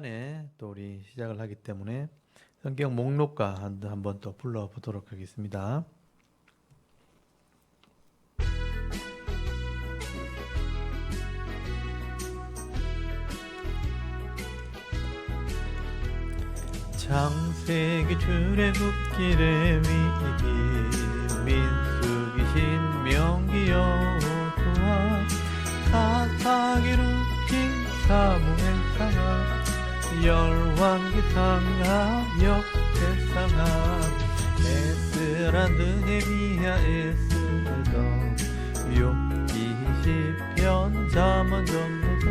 오랜만에 또 우리 시작을 하기 때문에 성경 목록과 한번 또 불러보도록 하겠습니다. 창세기 출애굽기래 위기 민수기 신명기 여호수아 사사기 룻기 사무엘 상하 열왕기 상하 역대상하 에스라 느헤미야 에스더 욥기 시편 잠언 전도서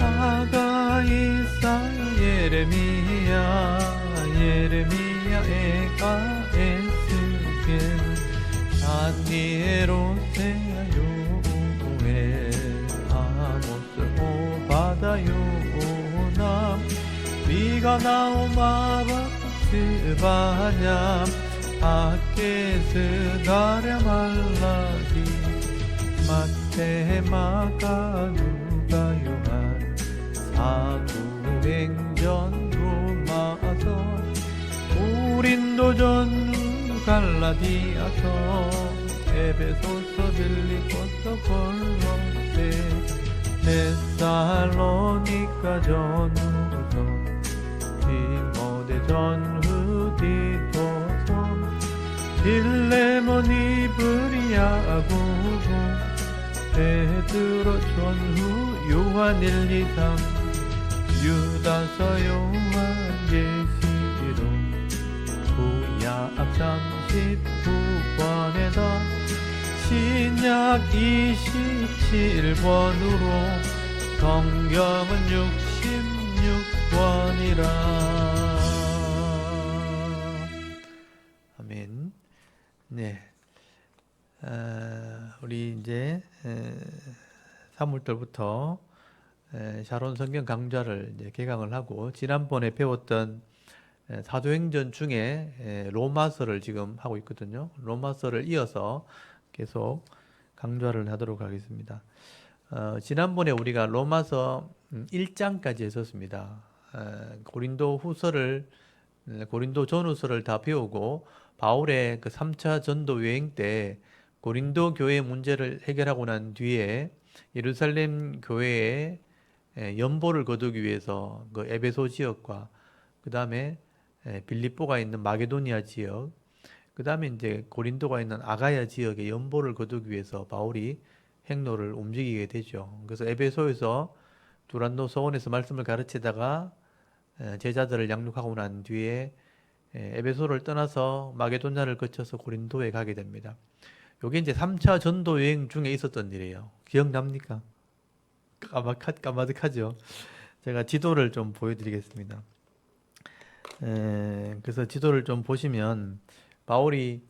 아가 이사야 예레미야 에가 에스겔 다니엘 오세야 요엘 아모스 오바다 요나 미가 나오마 박스바냐 아케스 다랴 말라기 마테 마가 누가 요한 사도행전 로마서 고린도 전후 갈라디아서 에베소서 빌립보서 골로새 데살로니가 전후서 디모데 전후 디도서 빌레몬 이브리야 고고 베드로 전후 요한 1, 2, 3 유다서 요한 계시록 구약 39권에다 신약 27권으로 성경은 66권이라. 아멘. 네. 우리 이제 3월달부터 샤론 성경 강좌를 이제 개강을 하고 지난번에 배웠던 사도행전 중에 로마서를 지금 하고 있거든요. 로마서를 이어서 계속 강좌를 하도록 하겠습니다. 지난번에 우리가 로마서 1장까지 했었습니다. 고린도 전후서를 다 배우고 바울의 그 3차 전도 여행 때 고린도 교회 문제를 해결하고 난 뒤에 예루살렘 교회에 연보를 거두기 위해서 그 에베소 지역과 그 다음에 빌립보가 있는 마게도니아 지역, 그 다음에 이제 고린도가 있는 아가야 지역에 연보를 거두기 위해서 바울이 행로를 움직이게 되죠. 그래서 에베소에서 두란노 서원에서 말씀을 가르치다가 제자들을 양육하고 난 뒤에 에베소를 떠나서 마게도냐를 거쳐서 고린도에 가게 됩니다. 이게 이제 3차 전도 여행 중에 있었던 일이에요. 기억납니까? 까마득하죠. 제가 지도를 좀 보여드리겠습니다. 그래서 지도를 좀 보시면 바울이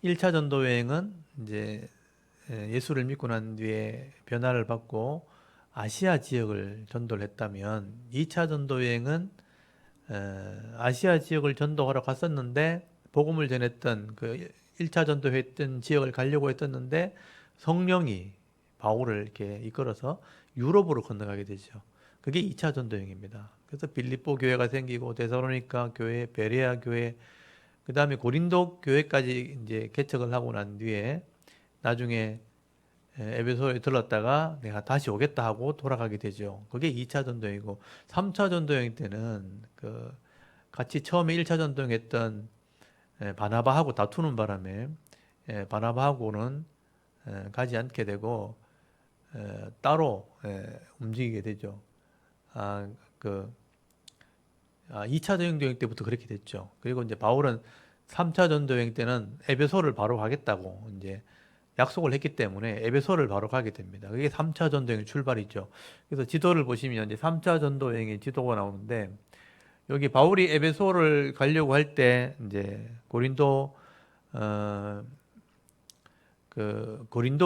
1차 전도 여행은 이제 예수를 믿고 난 뒤에 변화를 받고 아시아 지역을 전도를 했다면 2차 전도 여행은 아시아 지역을 전도하러 갔었는데 복음을 전했던 그 1차 전도했던 지역을 가려고 했었는데 성령이 바울을 이렇게 이끌어서 유럽으로 건너가게 되죠. 그게 2차 전도여행입니다. 그래서 빌립보 교회가 생기고 데살로니가 교회, 베레아 교회, 그 다음에 고린도 교회까지 이제 개척을 하고 난 뒤에 나중에 에베소에 들렀다가 내가 다시 오겠다 하고 돌아가게 되죠. 그게 2차 전도여행이고 3차 전도여행 때는 그 같이 처음에 1차 전도여행 했던 바나바하고 다투는 바람에 바나바하고는 가지 않게 되고 따로 움직이게 되죠. 2차 전도여행 때부터 그렇게 됐죠. 그리고 이제 바울은 3차 전도여행 때는 에베소를 바로 가겠다고 이제 약속을 했기 때문에 에베소를 바로 가게 됩니다. 그게 3차 전도여행 출발이죠. 그래서 지도를 보시면 이제 3차 전도여행의 지도가 나오는데 여기 바울이 에베소를 가려고 할 때 이제 고린도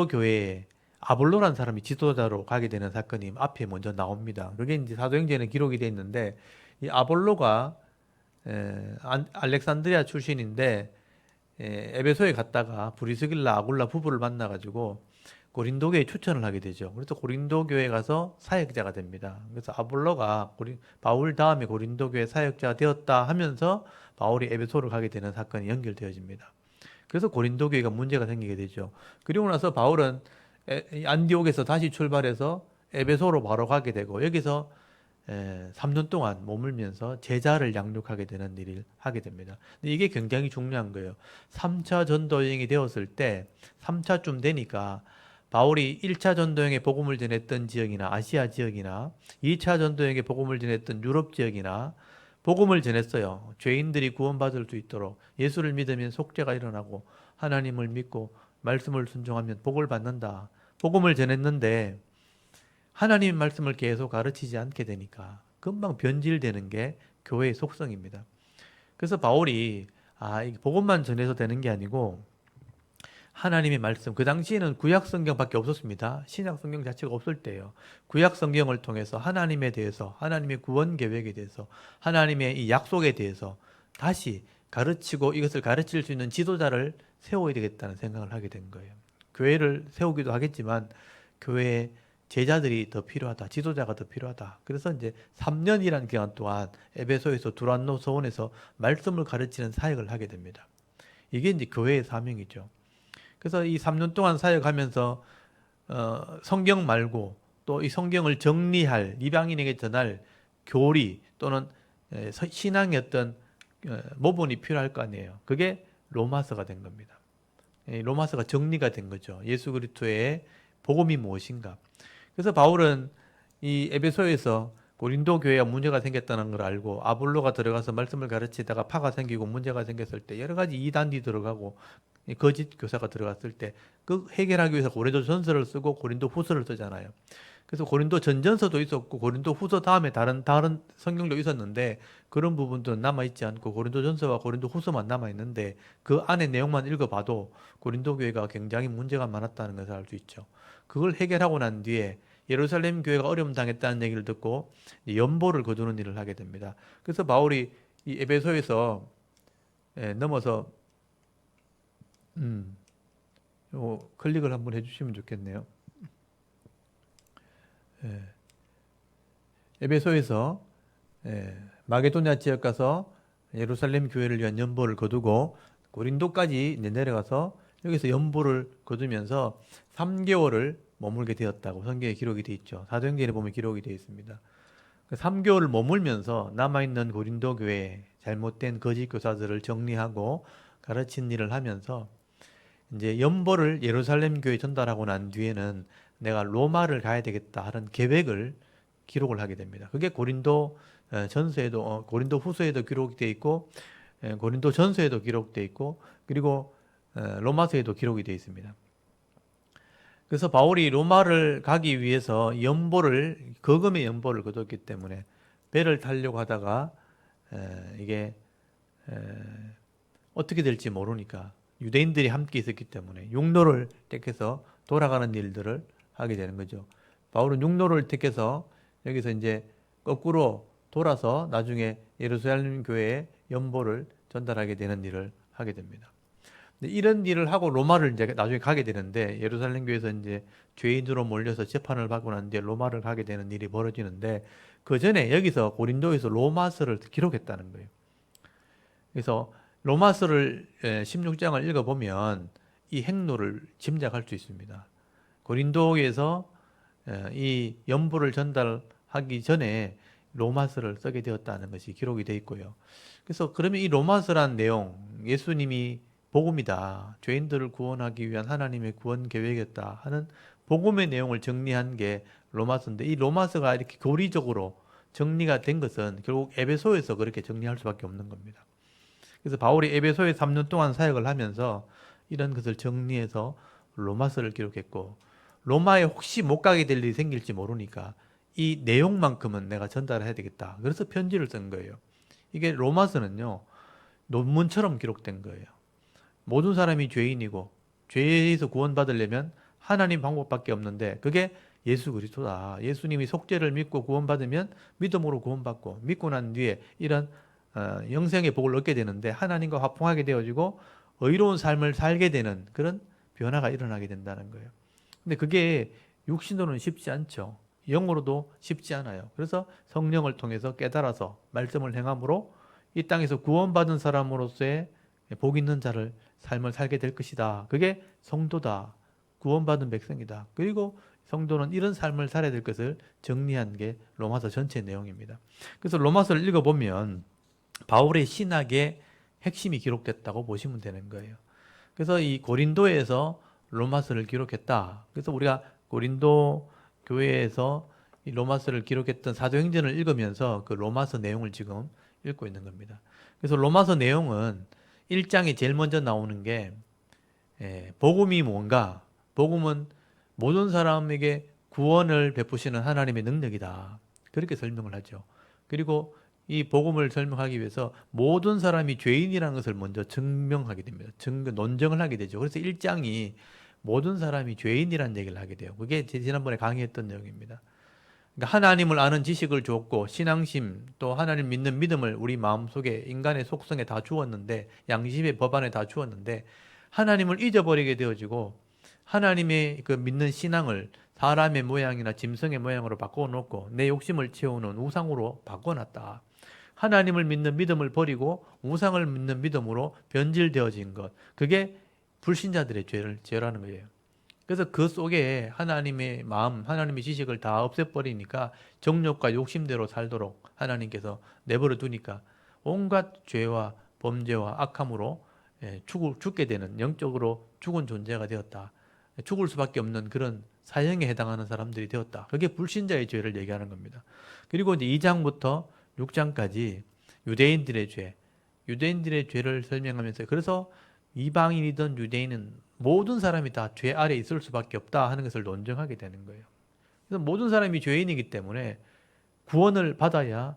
교회에 아볼로라는 사람이 지도자로 가게 되는 사건이 앞에 먼저 나옵니다. 그게 이제 사도행전에 기록이 되어 있는데 이 아볼로가 알렉산드리아 출신인데 에베소에 갔다가 브리스길라 아굴라 부부를 만나가지고 고린도 교회에 추천을 하게 되죠. 그래서 고린도 교회에 가서 사역자가 됩니다. 그래서 아볼로가 바울 다음에 고린도 교회 사역자가 되었다 하면서 바울이 에베소를 가게 되는 사건이 연결되어집니다. 그래서 고린도 교회가 문제가 생기게 되죠. 그리고 나서 바울은 안디옥에서 다시 출발해서 에베소로 바로 가게 되고 여기서 3년 동안 머물면서 제자를 양육하게 되는 일을 하게 됩니다. 근데 이게 굉장히 중요한 거예요. 3차 전도 여행이 되었을 때 3차쯤 되니까 바울이 1차 전도 여행에 복음을 전했던 지역이나 아시아 지역이나 2차 전도 여행에 복음을 전했던 유럽 지역이나 복음을 전했어요. 죄인들이 구원받을 수 있도록 예수를 믿으면 속죄가 일어나고 하나님을 믿고 말씀을 순종하면 복을 받는다. 복음을 전했는데 하나님 말씀을 계속 가르치지 않게 되니까 금방 변질되는 게 교회의 속성입니다. 그래서 바울이 이 복음만 전해서 되는 게 아니고 하나님의 말씀, 그 당시에는 구약 성경밖에 없었습니다. 신약 성경 자체가 없을 때예요. 구약 성경을 통해서 하나님에 대해서, 하나님의 구원 계획에 대해서, 하나님의 이 약속에 대해서 다시 가르치고 이것을 가르칠 수 있는 지도자를 세워야 되겠다는 생각을 하게 된 거예요. 교회를 세우기도 하겠지만 교회에 제자들이 더 필요하다. 지도자가 더 필요하다. 그래서 이제 3년이라는 기간 동안 에베소에서 두란노 서원에서 말씀을 가르치는 사역을 하게 됩니다. 이게 이제 교회의 사명이죠. 그래서 이 3년 동안 사역하면서 성경 말고 또 이 성경을 정리할 이방인에게 전할 교리 또는 신앙의 어떤 모본이 필요할 거 아니에요. 그게 로마서가 된 겁니다. 로마서가 정리가 된 거죠. 예수 그리스도의 복음이 무엇인가. 그래서 바울은 이 에베소에서 고린도 교회가 문제가 생겼다는 걸 알고 아볼로가 들어가서 말씀을 가르치다가 파가 생기고 문제가 생겼을 때 여러 가지 이단이 들어가고 거짓 교사가 들어갔을 때 그 해결하기 위해서 고린도 전서를 쓰고 고린도 후서를 쓰잖아요. 그래서 고린도 전전서도 있었고 고린도 후서 다음에 다른 성경도 있었는데 그런 부분들은 남아있지 않고 고린도 전서와 고린도 후서만 남아있는데 그 안에 내용만 읽어봐도 고린도 교회가 굉장히 문제가 많았다는 것을 알 수 있죠. 그걸 해결하고 난 뒤에 예루살렘 교회가 어려움 당했다는 얘기를 듣고 연보를 거두는 일을 하게 됩니다. 그래서 바울이 이 에베소에서 넘어서 클릭을 한번 해주시면 좋겠네요. 에베소에서 마게도냐 지역 가서 예루살렘 교회를 위한 연보를 거두고 고린도까지 이제 내려가서 여기서 연보를 거두면서 3개월을 머물게 되었다고 성경에 기록이 되어 있죠. 사도행전에 보면 기록이 되어 있습니다. 3개월을 머물면서 남아있는 고린도 교회에 잘못된 거짓 교사들을 정리하고 가르친 일을 하면서 이제 연보를 예루살렘 교회에 전달하고 난 뒤에는 내가 로마를 가야 되겠다 하는 계획을 기록을 하게 됩니다. 그게 고린도 전서에도 고린도 후서에도 기록이 되어 있고 고린도 전서에도 기록되어 있고 그리고 로마서에도 기록이 되어 있습니다. 그래서 바울이 로마를 가기 위해서 거금의 연보를 거뒀기 때문에 배를 타려고 하다가 이게 어떻게 될지 모르니까 유대인들이 함께 있었기 때문에 육로를 택해서 돌아가는 일들을 하게 되는 거죠. 바울은 육로를 택해서 여기서 이제 거꾸로 돌아서 나중에 예루살렘 교회에 연보를 전달하게 되는 일을 하게 됩니다. 이런 일을 하고 로마를 이제 나중에 가게 되는데 예루살렘 교회에서 이제 죄인으로 몰려서 재판을 받고 난 뒤에 로마를 가게 되는 일이 벌어지는데 그 전에 여기서 고린도에서 로마서를 기록했다는 거예요. 그래서 로마서를 16장을 읽어보면 이 행로를 짐작할 수 있습니다. 고린도에서 이 연보를 전달하기 전에 로마서를 쓰게 되었다는 것이 기록이 되어 있고요. 그래서 그러면 이 로마서란 내용, 예수님이 복음이다, 죄인들을 구원하기 위한 하나님의 구원 계획이었다 하는 복음의 내용을 정리한 게 로마서인데 이 로마서가 이렇게 교리적으로 정리가 된 것은 결국 에베소에서 그렇게 정리할 수밖에 없는 겁니다. 그래서 바울이 에베소에 3년 동안 사역을 하면서 이런 것을 정리해서 로마서를 기록했고 로마에 혹시 못 가게 될 일이 생길지 모르니까 이 내용만큼은 내가 전달해야 되겠다. 그래서 편지를 쓴 거예요. 이게 로마서는요, 논문처럼 기록된 거예요. 모든 사람이 죄인이고 죄에서 구원받으려면 하나님 방법밖에 없는데 그게 예수 그리스도다. 예수님이 속죄를 믿고 구원받으면 믿음으로 구원받고 믿고 난 뒤에 이런 영생의 복을 얻게 되는데 하나님과 화평하게 되어지고 의로운 삶을 살게 되는 그런 변화가 일어나게 된다는 거예요. 근데 그게 육신으로는 쉽지 않죠. 영으로도 쉽지 않아요. 그래서 성령을 통해서 깨달아서 말씀을 행함으로 이 땅에서 구원받은 사람으로서의 복 있는 자를 삶을 살게 될 것이다. 그게 성도다. 구원받은 백성이다. 그리고 성도는 이런 삶을 살아야 될 것을 정리한 게 로마서 전체 내용입니다. 그래서 로마서를 읽어보면 바울의 신학의 핵심이 기록됐다고 보시면 되는 거예요. 그래서 이 고린도에서 로마서를 기록했다. 그래서 우리가 고린도 교회에서 이 로마서를 기록했던 사도행전을 읽으면서 그 로마서 내용을 지금 읽고 있는 겁니다. 그래서 로마서 내용은 1장에 제일 먼저 나오는 게 복음이 뭔가? 복음은 모든 사람에게 구원을 베푸시는 하나님의 능력이다. 그렇게 설명을 하죠. 그리고 이 복음을 설명하기 위해서 모든 사람이 죄인이라는 것을 먼저 증명하게 됩니다. 논증을 하게 되죠. 그래서 1장이 모든 사람이 죄인이라는 얘기를 하게 돼요. 그게 지난번에 강의했던 내용입니다. 그러니까 하나님을 아는 지식을 주었고 신앙심 또 하나님 믿는 믿음을 우리 마음속에 인간의 속성에 다 주었는데 양심의 법안에 다 주었는데 하나님을 잊어버리게 되어지고 하나님의 그 믿는 신앙을 사람의 모양이나 짐승의 모양으로 바꿔놓고 내 욕심을 채우는 우상으로 바꿔놨다. 하나님을 믿는 믿음을 버리고 우상을 믿는 믿음으로 변질되어진 것. 그게 불신자들의 죄라는 거예요. 그래서 그 속에 하나님의 마음, 하나님의 지식을 다 없애버리니까 정욕과 욕심대로 살도록 하나님께서 내버려 두니까 온갖 죄와 범죄와 악함으로 죽게 되는 영적으로 죽은 존재가 되었다. 죽을 수밖에 없는 그런 사형에 해당하는 사람들이 되었다. 그게 불신자의 죄를 얘기하는 겁니다. 그리고 이제 2장부터 6장까지 유대인들의 죄를 설명하면서 그래서 이방인이든 유대인은 모든 사람이 다 죄 아래 있을 수밖에 없다 하는 것을 논증하게 되는 거예요. 그래서 모든 사람이 죄인이기 때문에 구원을 받아야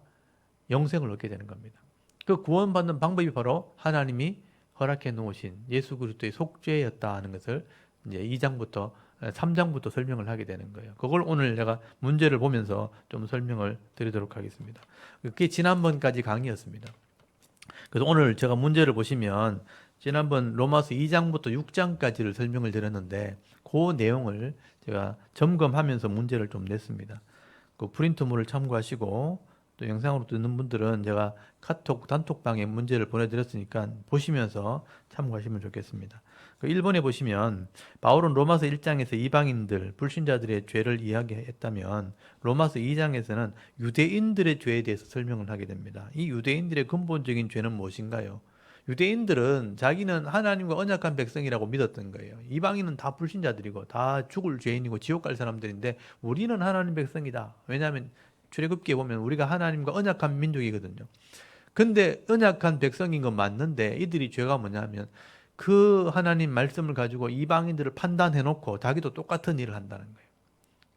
영생을 얻게 되는 겁니다. 그 구원받는 방법이 바로 하나님이 허락해 놓으신 예수 그리스도의 속죄였다 하는 것을 이제 2장부터 3장부터 설명을 하게 되는 거예요. 그걸 오늘 제가 문제를 보면서 좀 설명을 드리도록 하겠습니다. 그게 지난번까지 강의였습니다. 그래서 오늘 제가 문제를 보시면 지난번 로마서 2장부터 6장까지를 설명을 드렸는데 그 내용을 제가 점검하면서 문제를 좀 냈습니다. 그 프린트물을 참고하시고 또 영상으로 듣는 분들은 제가 카톡 단톡방에 문제를 보내드렸으니까 보시면서 참고하시면 좋겠습니다. 그 1번에 보시면 바울은 로마서 1장에서 이방인들, 불신자들의 죄를 이야기했다면 로마서 2장에서는 유대인들의 죄에 대해서 설명을 하게 됩니다. 이 유대인들의 근본적인 죄는 무엇인가요? 유대인들은 자기는 하나님과 언약한 백성이라고 믿었던 거예요. 이방인은 다 불신자들이고 다 죽을 죄인이고 지옥 갈 사람들인데 우리는 하나님 백성이다. 왜냐하면 출애굽기에 보면 우리가 하나님과 언약한 민족이거든요. 근데 언약한 백성인 건 맞는데 이들이 죄가 뭐냐면 그 하나님 말씀을 가지고 이방인들을 판단해놓고 자기도 똑같은 일을 한다는 거예요.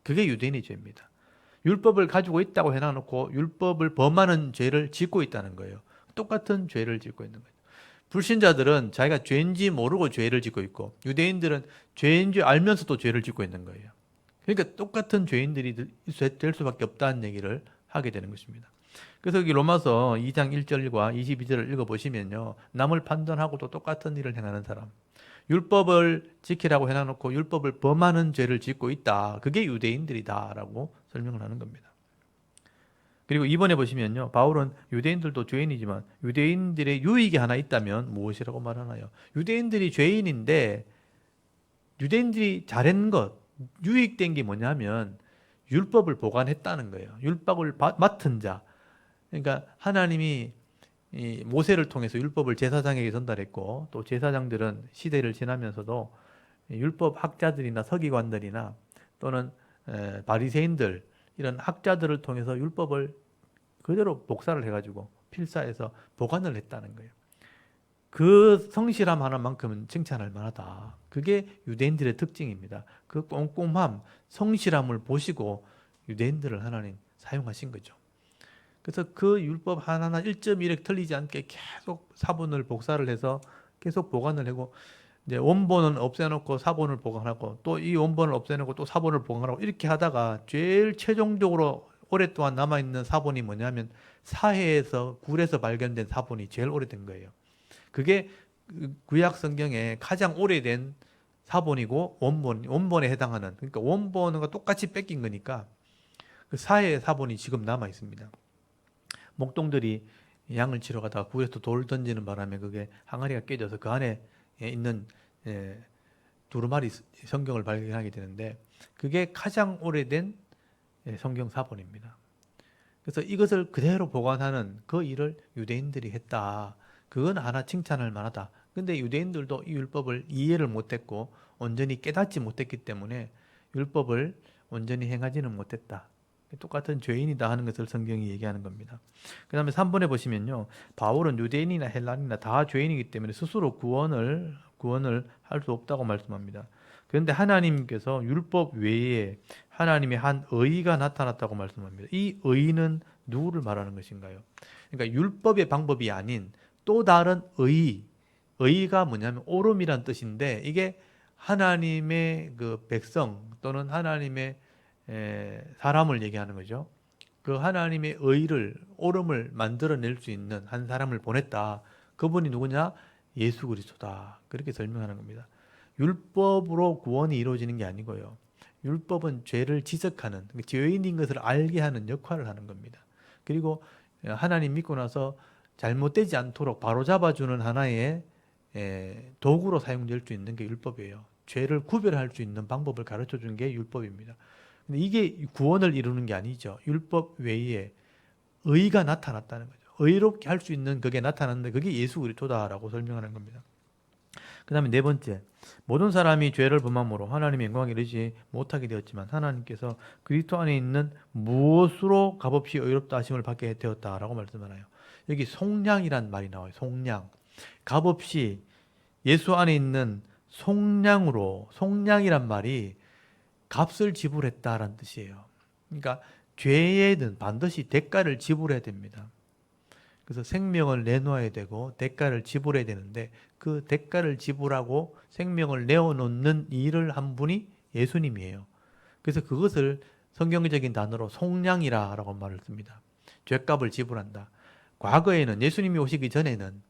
그게 유대인의 죄입니다. 율법을 가지고 있다고 해놔놓고 율법을 범하는 죄를 짓고 있다는 거예요. 똑같은 죄를 짓고 있는 거예요. 불신자들은 자기가 죄인지 모르고 죄를 짓고 있고 유대인들은 죄인 줄 알면서도 죄를 짓고 있는 거예요. 그러니까 똑같은 죄인들이 될 수밖에 없다는 얘기를 하게 되는 것입니다. 그래서 여기 로마서 2장 1절과 22절을 읽어보시면요. 남을 판단하고도 똑같은 일을 행하는 사람. 율법을 지키라고 해놔놓고 율법을 범하는 죄를 짓고 있다. 그게 유대인들이다라고 설명을 하는 겁니다. 그리고 이번에 보시면요. 바울은 유대인들도 죄인이지만 유대인들의 유익이 하나 있다면 무엇이라고 말하나요? 유대인들이 죄인인데 유대인들이 잘한 것, 유익된 게 뭐냐면 율법을 보관했다는 거예요. 율법을 맡은 자. 그러니까 하나님이 이 모세를 통해서 율법을 제사장에게 전달했고 또 제사장들은 시대를 지나면서도 율법 학자들이나 서기관들이나 또는 바리새인들 이런 학자들을 통해서 율법을 그대로 복사를 해가지고 필사해서 보관을 했다는 거예요. 그 성실함 하나만큼은 칭찬할 만하다. 그게 유대인들의 특징입니다. 그 꼼꼼함, 성실함을 보시고 유대인들을 하나님 사용하신 거죠. 그래서 그 율법 하나하나 1.1획 틀리지 않게 계속 사본을 복사를 해서 계속 보관을 하고 이제 원본은 없애놓고 사본을 보관하고 또 이 원본을 없애놓고 또 사본을 보관하고 이렇게 하다가 제일 최종적으로 오랫동안 남아있는 사본이 뭐냐면 사해에서 굴에서 발견된 사본이 제일 오래된 거예요. 그게 구약 성경에 가장 오래된 사본이고 원본에 해당하는, 그러니까 원본과 똑같이 뺏긴 거니까 그 사의 사본이 지금 남아 있습니다. 목동들이 양을 치러 가다가 굴에서 돌 던지는 바람에 그게 항아리가 깨져서 그 안에 있는 두루마리 성경을 발견하게 되는데, 그게 가장 오래된 성경 사본입니다. 그래서 이것을 그대로 보관하는 그 일을 유대인들이 했다. 그건 하나 칭찬할 만하다. 근데 유대인들도 이 율법을 이해를 못했고 온전히 깨닫지 못했기 때문에 율법을 온전히 행하지는 못했다. 똑같은 죄인이다 하는 것을 성경이 얘기하는 겁니다. 그 다음에 3번에 보시면요, 바울은 유대인이나 헬라인이나 다 죄인이기 때문에 스스로 구원을 할 수 없다고 말씀합니다. 그런데 하나님께서 율법 외에 하나님의 한 의가 나타났다고 말씀합니다. 이 의는 누구를 말하는 것인가요? 그러니까 율법의 방법이 아닌 또 다른 의가 뭐냐면 옳음이란 뜻인데, 이게 하나님의 그 백성 또는 하나님의 사람을 얘기하는 거죠. 그 하나님의 의를, 옳음을 만들어낼 수 있는 한 사람을 보냈다. 그분이 누구냐? 예수 그리스도다. 그렇게 설명하는 겁니다. 율법으로 구원이 이루어지는 게 아니고요. 율법은 죄를 지적하는, 죄인인 것을 알게 하는 역할을 하는 겁니다. 그리고 하나님 믿고 나서 잘못되지 않도록 바로잡아주는 하나의 도구로 사용될 수 있는 게 율법이에요. 죄를 구별할 수 있는 방법을 가르쳐 준 게 율법입니다. 근데 이게 구원을 이루는 게 아니죠. 율법 외에 의가 나타났다는 거죠. 의롭게 할 수 있는 그게 나타났는데 그게 예수 그리스도다라고 설명하는 겁니다. 그 다음에 네 번째, 모든 사람이 죄를 범함으로 하나님의 영광에 이르지 못하게 되었지만 하나님께서 그리스도 안에 있는 무엇으로 값없이 의롭다 하심을 받게 되었다라고 말씀하나요. 여기 속량이란 말이 나와요. 속량. 값없이 예수 안에 있는 속량으로, 속량이란 말이 값을 지불했다라는 뜻이에요. 그러니까 죄에는 반드시 대가를 지불해야 됩니다. 그래서 생명을 내놓아야 되고 대가를 지불해야 되는데, 그 대가를 지불하고 생명을 내어놓는 일을 한 분이 예수님이에요. 그래서 그것을 성경적인 단어로 속량이라고 말을 씁니다. 죄값을 지불한다. 과거에는, 예수님이 오시기 전에는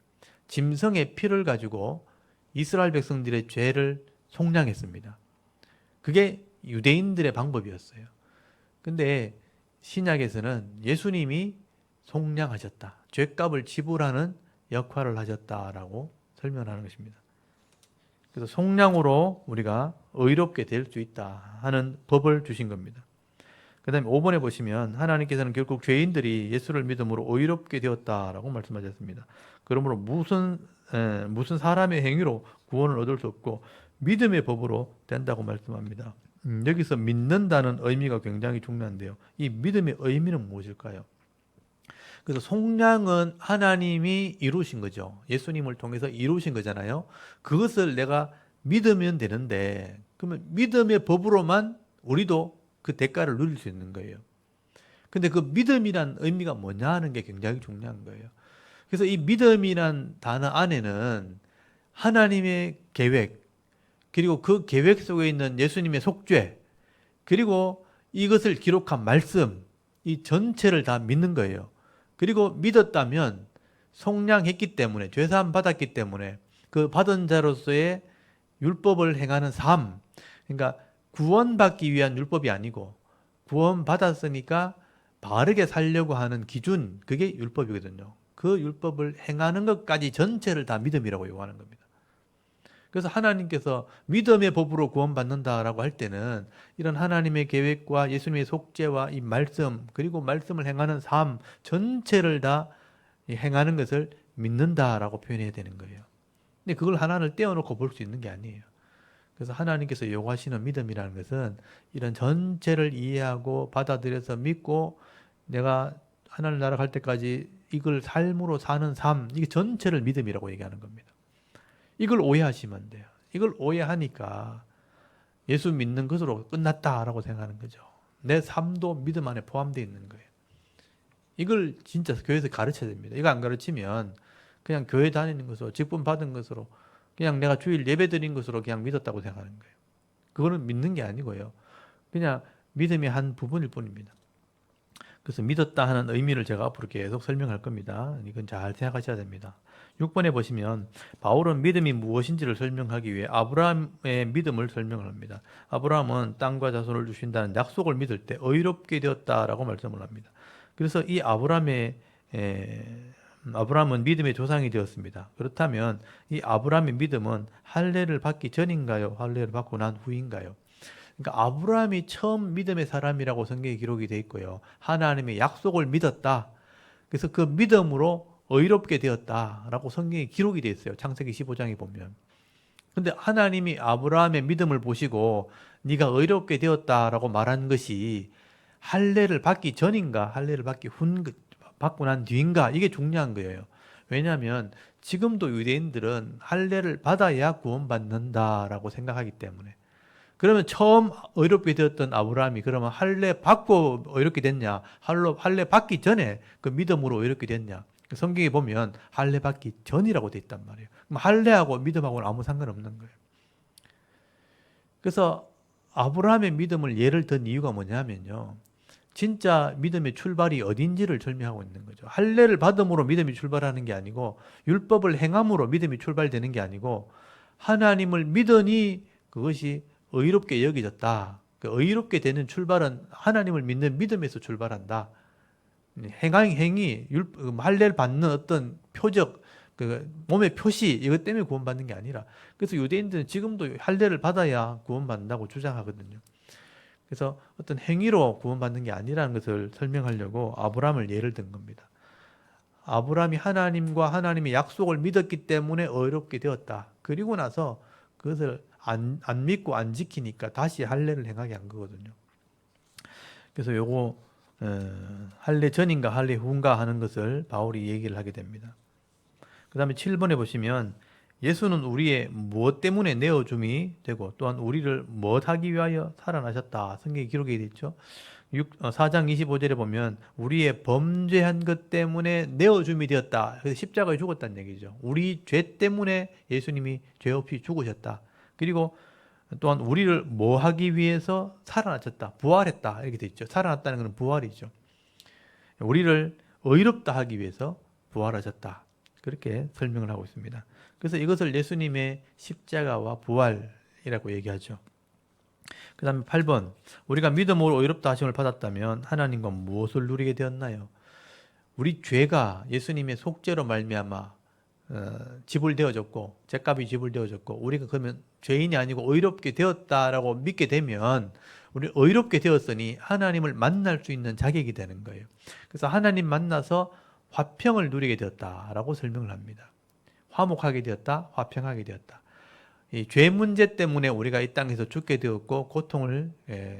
짐승의 피를 가지고 이스라엘 백성들의 죄를 속량했습니다. 그게 유대인들의 방법이었어요. 근데 신약에서는 예수님이 속량하셨다. 죄값을 지불하는 역할을 하셨다라고 설명하는 것입니다. 그래서 속량으로 우리가 의롭게 될 수 있다 하는 법을 주신 겁니다. 그 다음에 5번에 보시면 하나님께서는 결국 죄인들이 예수를 믿음으로 의롭게 되었다라고 말씀하셨습니다. 그러므로 무슨 사람의 행위로 구원을 얻을 수 없고 믿음의 법으로 된다고 말씀합니다. 여기서 믿는다는 의미가 굉장히 중요한데요. 이 믿음의 의미는 무엇일까요? 그래서 속량은 하나님이 이루신 거죠. 예수님을 통해서 이루신 거잖아요. 그것을 내가 믿으면 되는데, 그러면 믿음의 법으로만 우리도 그 대가를 누릴 수 있는 거예요. 근데 그 믿음이란 의미가 뭐냐 하는 게 굉장히 중요한 거예요. 그래서 이 믿음이란 단어 안에는 하나님의 계획, 그리고 그 계획 속에 있는 예수님의 속죄, 그리고 이것을 기록한 말씀, 이 전체를 다 믿는 거예요. 그리고 믿었다면 속량했기 때문에, 죄사함 받았기 때문에 그 받은 자로서의 율법을 행하는 삶, 그러니까 구원받기 위한 율법이 아니고 구원받았으니까 바르게 살려고 하는 기준, 그게 율법이거든요. 그 율법을 행하는 것까지 전체를 다 믿음이라고 요구하는 겁니다. 그래서 하나님께서 믿음의 법으로 구원받는다라고 할 때는 이런 하나님의 계획과 예수님의 속죄와 이 말씀, 그리고 말씀을 행하는 삶 전체를 다 행하는 것을 믿는다라고 표현해야 되는 거예요. 근데 그걸 하나를 떼어놓고 볼 수 있는 게 아니에요. 그래서 하나님께서 요구하시는 믿음이라는 것은 이런 전체를 이해하고 받아들여서 믿고 내가 하나님 나라 갈 때까지 이걸 삶으로 사는 삶, 이게 전체를 믿음이라고 얘기하는 겁니다. 이걸 오해하시면 안 돼요. 이걸 오해하니까 예수 믿는 것으로 끝났다라고 생각하는 거죠. 내 삶도 믿음 안에 포함되어 있는 거예요. 이걸 진짜 교회에서 가르쳐야 됩니다. 이거 안 가르치면 그냥 교회 다니는 것으로, 직분 받은 것으로, 그냥 내가 주일 예배 드린 것으로 그냥 믿었다고 생각하는 거예요. 그거는 믿는 게 아니고요. 그냥 믿음의 한 부분일 뿐입니다. 그래서 믿었다 하는 의미를 제가 앞으로 계속 설명할 겁니다. 이건 잘 생각하셔야 됩니다. 6번에 보시면 바울은 믿음이 무엇인지를 설명하기 위해 아브라함의 믿음을 설명을 합니다. 아브라함은 땅과 자손을 주신다는 약속을 믿을 때 의롭게 되었다라고 말씀을 합니다. 그래서 이 아브라함은 믿음의 조상이 되었습니다. 그렇다면 이 아브라함의 믿음은 할례를 받기 전인가요? 할례를 받고 난 후인가요? 그러니까 아브라함이 처음 믿음의 사람이라고 성경에 기록이 되어 있고요. 하나님의 약속을 믿었다. 그래서 그 믿음으로 의롭게 되었다라고 성경에 기록이 되어 있어요. 창세기 15장에 보면. 근데 하나님이 아브라함의 믿음을 보시고 네가 의롭게 되었다라고 말한 것이 할례를 받기 전인가, 할례를 받고 난 뒤인가, 이게 중요한 거예요. 왜냐하면 지금도 유대인들은 할례를 받아야 구원받는다라고 생각하기 때문에. 그러면 처음 의롭게 되었던 아브라함이 그러면 할례 받고 의롭게 됐냐? 할례 받기 전에 그 믿음으로 의롭게 됐냐? 성경에 보면 할례 받기 전이라고 돼 있단 말이에요. 그럼 할례하고 믿음하고는 아무 상관없는 거예요. 그래서 아브라함의 믿음을 예를 든 이유가 뭐냐면요. 진짜 믿음의 출발이 어딘지를 설명하고 있는 거죠. 할례를 받음으로 믿음이 출발하는 게 아니고 율법을 행함으로 믿음이 출발되는 게 아니고 하나님을 믿으니 그것이 의롭게 여겨졌다. 그 의롭게 되는 출발은 하나님을 믿는 믿음에서 출발한다. 행위, 할례를 받는 어떤 표적, 그 몸의 표시 이것 때문에 구원받는 게 아니라 그래서 유대인들은 지금도 할례를 받아야 구원받는다고 주장하거든요. 그래서 어떤 행위로 구원받는 게 아니라는 것을 설명하려고 아브라함을 예를 든 겁니다. 아브라함이 하나님과 하나님의 약속을 믿었기 때문에 의롭게 되었다. 그리고 나서 그것을 안 믿고 안 지키니까 다시 할례를 행하게 한 거거든요. 그래서 요거 할례 전인가 할례 후인가 하는 것을 바울이 얘기를 하게 됩니다. 그 다음에 7번에 보시면 예수는 우리의 무엇 때문에 내어줌이 되고 또한 우리를 무엇하기 위하여 살아나셨다. 성경에 기록이 되어 있죠. 4장 25절에 보면 우리의 범죄한 것 때문에 내어줌이 되었다. 그래서 십자가에 죽었다는 얘기죠. 우리 죄 때문에 예수님이 죄 없이 죽으셨다. 그리고 또한 우리를 뭐 하기 위해서 살아나셨다. 부활했다. 이렇게 되어 있죠. 살아났다는 것은 부활이죠. 우리를 의롭다 하기 위해서 부활하셨다. 그렇게 설명을 하고 있습니다. 그래서 이것을 예수님의 십자가와 부활이라고 얘기하죠. 그 다음에 8번 우리가 믿음으로 의롭다 하심을 받았다면 하나님과 무엇을 누리게 되었나요? 우리 죄가 예수님의 속죄로 말미암아 지불되어졌고 죄값이 지불되어졌고 우리가 그러면 죄인이 아니고 의롭게 되었다라고 믿게 되면 우리 의롭게 되었으니 하나님을 만날 수 있는 자격이 되는 거예요. 그래서 하나님 만나서 화평을 누리게 되었다라고 설명을 합니다. 화목하게 되었다, 화평하게 되었다. 이 죄 문제 때문에 우리가 이 땅에서 죽게 되었고 고통을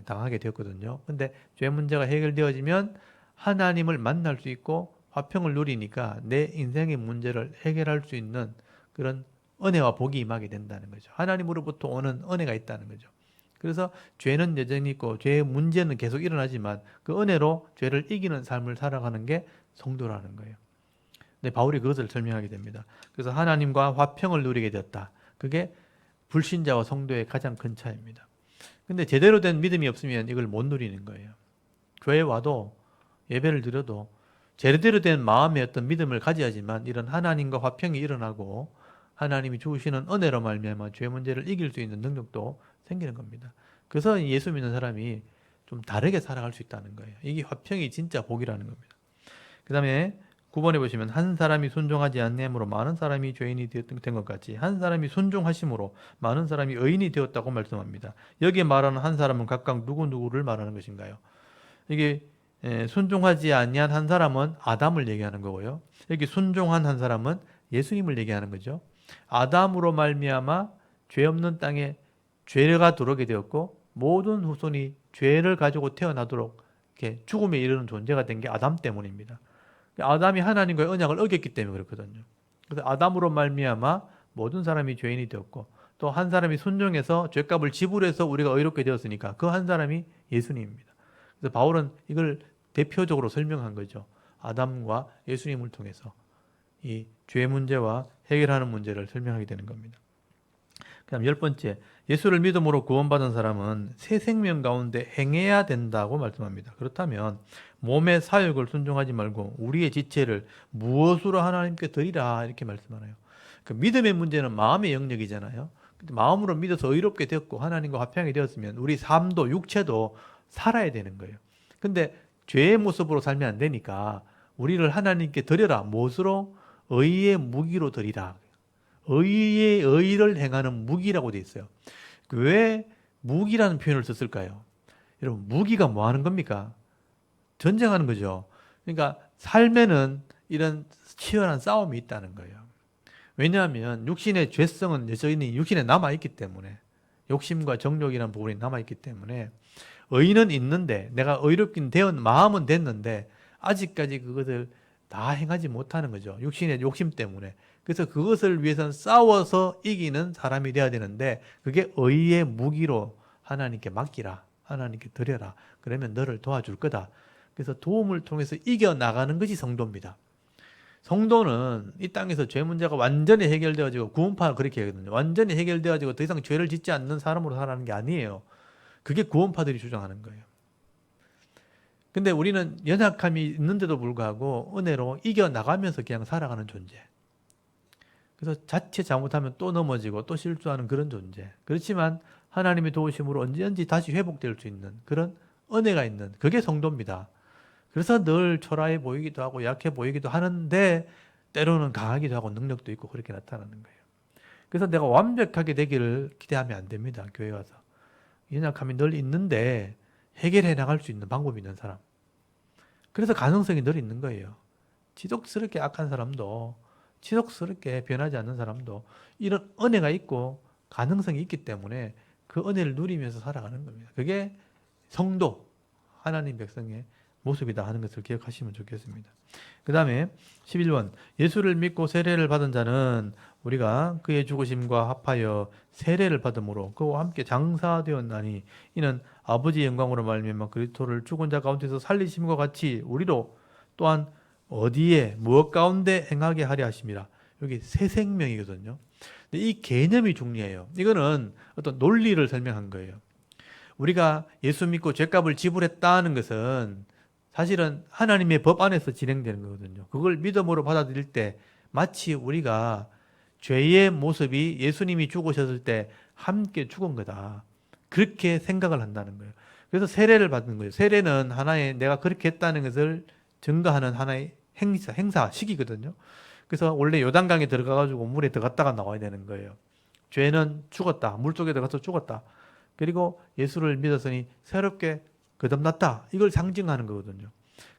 당하게 되었거든요. 근데 죄 문제가 해결되어지면 하나님을 만날 수 있고 화평을 누리니까 내 인생의 문제를 해결할 수 있는 그런 은혜와 복이 임하게 된다는 거죠. 하나님으로부터 오는 은혜가 있다는 거죠. 그래서 죄는 여전히 있고 죄의 문제는 계속 일어나지만 그 은혜로 죄를 이기는 삶을 살아가는 게 성도라는 거예요. 근데 바울이 그것을 설명하게 됩니다. 그래서 하나님과 화평을 누리게 되었다. 그게 불신자와 성도의 가장 큰 차이입니다. 근데 제대로 된 믿음이 없으면 이걸 못 누리는 거예요. 교회에 와도 예배를 드려도 제대로 된 마음의 어떤 믿음을 가져야지만 이런 하나님과 화평이 일어나고 하나님이 주시는 은혜로 말미암아 죄 문제를 이길 수 있는 능력도 생기는 겁니다. 그래서 예수 믿는 사람이 좀 다르게 살아갈 수 있다는 거예요. 이게 화평이 진짜 복이라는 겁니다. 그 다음에 9번에 보시면 한 사람이 순종하지 않음으로 많은 사람이 죄인이 된 것 같이 한 사람이 순종하심으로 많은 사람이 의인이 되었다고 말씀합니다. 여기에 말하는 한 사람은 각각 누구를 말하는 것인가요? 이게 순종하지 아니한 한 사람은 아담을 얘기하는 거고요. 여기 순종한 한 사람은 예수님을 얘기하는 거죠. 아담으로 말미암아 죄 없는 땅에 죄가 들어오게 되었고 모든 후손이 죄를 가지고 태어나도록 이렇게 죽음에 이르는 존재가 된 게 아담 때문입니다. 아담이 하나님과의 언약을 어겼기 때문에 그렇거든요. 그래서 아담으로 말미암아 모든 사람이 죄인이 되었고 또 한 사람이 순종해서 죄값을 지불해서 우리가 의롭게 되었으니까 그 한 사람이 예수님입니다. 그래서 바울은 이걸 대표적으로 설명한 거죠. 아담과 예수님을 통해서 이 죄 문제와 해결하는 문제를 설명하게 되는 겁니다. 그 다음 10번째, 예수를 믿음으로 구원받은 사람은 새 생명 가운데 행해야 된다고 말씀합니다. 그렇다면 몸의 사욕을 순종하지 말고 우리의 지체를 무엇으로 하나님께 드리라 이렇게 말씀하나요. 그 믿음의 문제는 마음의 영역이잖아요. 근데 마음으로 믿어서 의롭게 되었고 하나님과 화평이 되었으면 우리 삶도 육체도 살아야 되는 거예요. 근데 죄의 모습으로 살면 안 되니까 우리를 하나님께 드려라. 무엇으로? 의의 무기로 드리라. 의를 행하는 무기라고 돼 있어요. 왜 무기라는 표현을 썼을까요? 여러분, 무기가 뭐 하는 겁니까? 전쟁하는 거죠. 그러니까 삶에는 이런 치열한 싸움이 있다는 거예요. 왜냐하면 육신의 죄성은 여전히 육신에 남아있기 때문에, 욕심과 정욕이라는 부분이 남아있기 때문에 의는 있는데, 내가 의롭긴 마음은 됐는데 아직까지 그것을 다 행하지 못하는 거죠. 육신의 욕심 때문에. 그래서 그것을 위해서는 싸워서 이기는 사람이 돼야 되는데, 그게 의의 무기로 하나님께 맡기라, 하나님께 드려라. 그러면 너를 도와줄 거다. 그래서 도움을 통해서 이겨나가는 것이 성도입니다. 성도는 이 땅에서 죄 문제가 완전히 해결되어지고, 구원파 그렇게 하거든요. 완전히 해결되어지고 더 이상 죄를 짓지 않는 사람으로 살아가는 게 아니에요. 그게 구원파들이 주장하는 거예요. 근데 우리는 연약함이 있는데도 불구하고 은혜로 이겨나가면서 그냥 살아가는 존재. 그래서 자칫 잘못하면 또 넘어지고 또 실수하는 그런 존재. 그렇지만 하나님의 도우심으로 언제든지 다시 회복될 수 있는 그런 은혜가 있는, 그게 성도입니다. 그래서 늘 초라해 보이기도 하고 약해 보이기도 하는데 때로는 강하기도 하고 능력도 있고 그렇게 나타나는 거예요. 그래서 내가 완벽하게 되기를 기대하면 안 됩니다. 교회 가서. 연약함이 늘 있는데 해결해 나갈 수 있는 방법이 있는 사람. 그래서 가능성이 늘 있는 거예요. 지독스럽게 악한 사람도, 지독스럽게 변하지 않는 사람도 이런 은혜가 있고 가능성이 있기 때문에 그 은혜를 누리면서 살아가는 겁니다. 그게 성도, 하나님 백성의 모습이다 하는 것을 기억하시면 좋겠습니다. 그 다음에 11번, 예수를 믿고 세례를 받은 자는 우리가 그의 죽으심과 합하여 세례를 받음으로 그와 함께 장사되었나니 이는 아버지의 영광으로 말미암아 그리스도를 죽은 자 가운데서 살리심과 같이 우리로 또한 어디에 무엇 가운데 행하게 하려 하심이라. 여기 새 생명이거든요. 근데 이 개념이 중요해요. 이거는 어떤 논리를 설명한 거예요. 우리가 예수 믿고 죄값을 지불했다는 것은 사실은 하나님의 법 안에서 진행되는 거거든요. 그걸 믿음으로 받아들일 때 마치 우리가 죄의 모습이 예수님이 죽으셨을 때 함께 죽은 거다. 그렇게 생각을 한다는 거예요. 그래서 세례를 받는 거예요. 세례는 하나의 내가 그렇게 했다는 것을 증거하는 하나의 행사식이거든요. 그래서 원래 요단강에 들어가가지고 물에 들어갔다가 나와야 되는 거예요. 죄는 죽었다. 물속에 들어가서 죽었다. 그리고 예수를 믿었으니 새롭게 거듭났다. 이걸 상징하는 거거든요.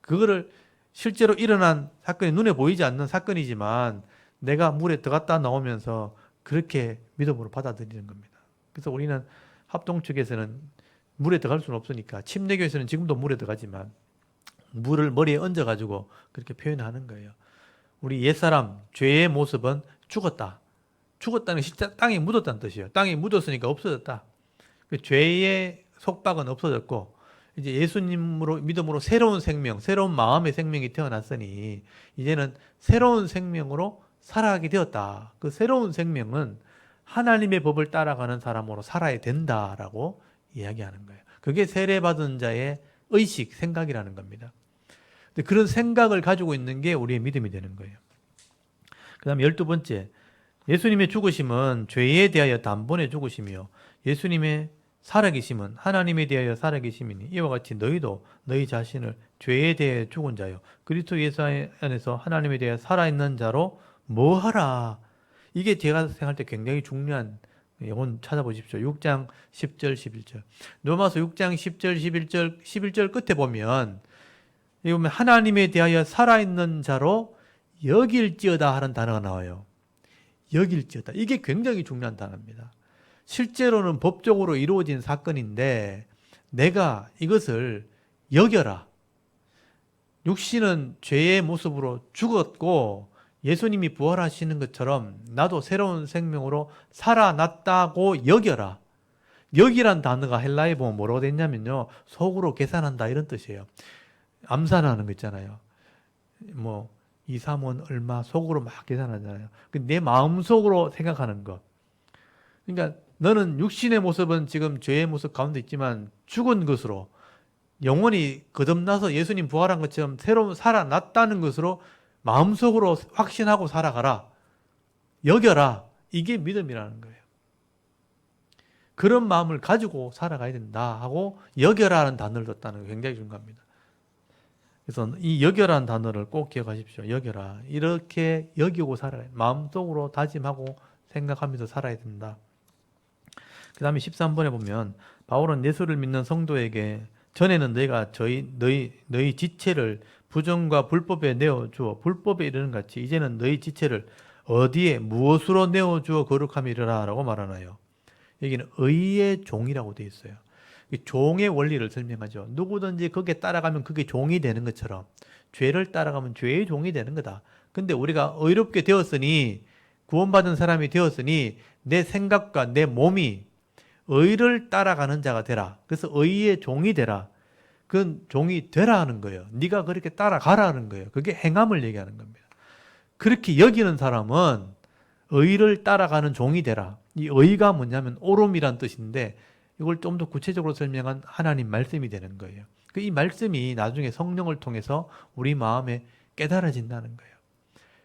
그거를 실제로 일어난 사건이 눈에 보이지 않는 사건이지만 내가 물에 들어갔다 나오면서 그렇게 믿음으로 받아들이는 겁니다. 그래서 우리는 합동 측에서는 물에 들어갈 수는 없으니까, 침례교에서는 지금도 물에 들어가지만 물을 머리에 얹어가지고 그렇게 표현하는 거예요. 우리 옛사람, 죄의 모습은 죽었다. 죽었다는 게 땅에 묻었다는 뜻이에요. 땅에 묻었으니까 없어졌다. 그 죄의 속박은 없어졌고 이제 예수님으로 믿음으로 새로운 생명, 새로운 마음의 생명이 태어났으니 이제는 새로운 생명으로 살아가게 되었다. 그 새로운 생명은 하나님의 법을 따라가는 사람으로 살아야 된다라고 이야기하는 거예요. 그게 세례받은 자의 의식, 생각이라는 겁니다. 근데 그런 생각을 가지고 있는 게 우리의 믿음이 되는 거예요. 그 다음 12번째, 예수님의 죽으심은 죄에 대하여 단번에 죽으심이요 예수님의 살아계심은 하나님에 대하여 살아계심이니 이와 같이 너희도 너희 자신을 죄에 대해 죽은 자요 그리스도 예수 안에서 하나님에 대해 살아있는 자로 뭐하라. 이게 제가 생각할 때 굉장히 중요한, 이건 찾아보십시오. 6장 10절 11절 로마서 6장 10절 11절 끝에 보면 하나님에 대하여 살아있는 자로 여길지어다 하는 단어가 나와요. 여길지어다. 이게 굉장히 중요한 단어입니다. 실제로는 법적으로 이루어진 사건인데 내가 이것을 여겨라. 육신은 죄의 모습으로 죽었고 예수님이 부활하시는 것처럼 나도 새로운 생명으로 살아났다고 여겨라. 여기란 단어가 헬라에 보면 뭐라고 돼 있냐면요, 속으로 계산한다 이런 뜻이에요. 암산하는 거 있잖아요. 뭐 2, 3은 얼마 속으로 막 계산하잖아요. 내 마음속으로 생각하는 거. 그러니까 너는 육신의 모습은 지금 죄의 모습 가운데 있지만 죽은 것으로 영혼이 거듭나서 예수님 부활한 것처럼 새로 살아났다는 것으로 마음속으로 확신하고 살아가라. 여겨라. 이게 믿음이라는 거예요. 그런 마음을 가지고 살아가야 된다 하고 여겨라는 단어를 썼다는 게 굉장히 중요합니다. 그래서 이 여겨라는 단어를 꼭 기억하십시오. 여겨라. 이렇게 여기고 살아야 마음속으로 다짐하고 생각하면서 살아야 된다. 그 다음에 13번에 보면 바울은 예수를 믿는 성도에게 전에는 너희가 너희 지체를 부정과 불법에 내어주어 불법에 이르는 같이 이제는 너희 지체를 어디에 무엇으로 내어주어 거룩함에 이르라 라고 말하나요? 여기는 의의 종이라고 되어 있어요. 종의 원리를 설명하죠. 누구든지 거기에 따라가면 그게 종이 되는 것처럼 죄를 따라가면 죄의 종이 되는 거다. 근데 우리가 의롭게 되었으니 구원받은 사람이 되었으니 내 생각과 내 몸이 의를 따라가는 자가 되라. 그래서 의의 종이 되라. 그건 종이 되라 하는 거예요. 네가 그렇게 따라가라 하는 거예요. 그게 행함을 얘기하는 겁니다. 그렇게 여기는 사람은 의를 따라가는 종이 되라. 이 의가 뭐냐면 옳음이란 뜻인데 이걸 좀 더 구체적으로 설명한 하나님 말씀이 되는 거예요. 이 말씀이 나중에 성령을 통해서 우리 마음에 깨달아진다는 거예요.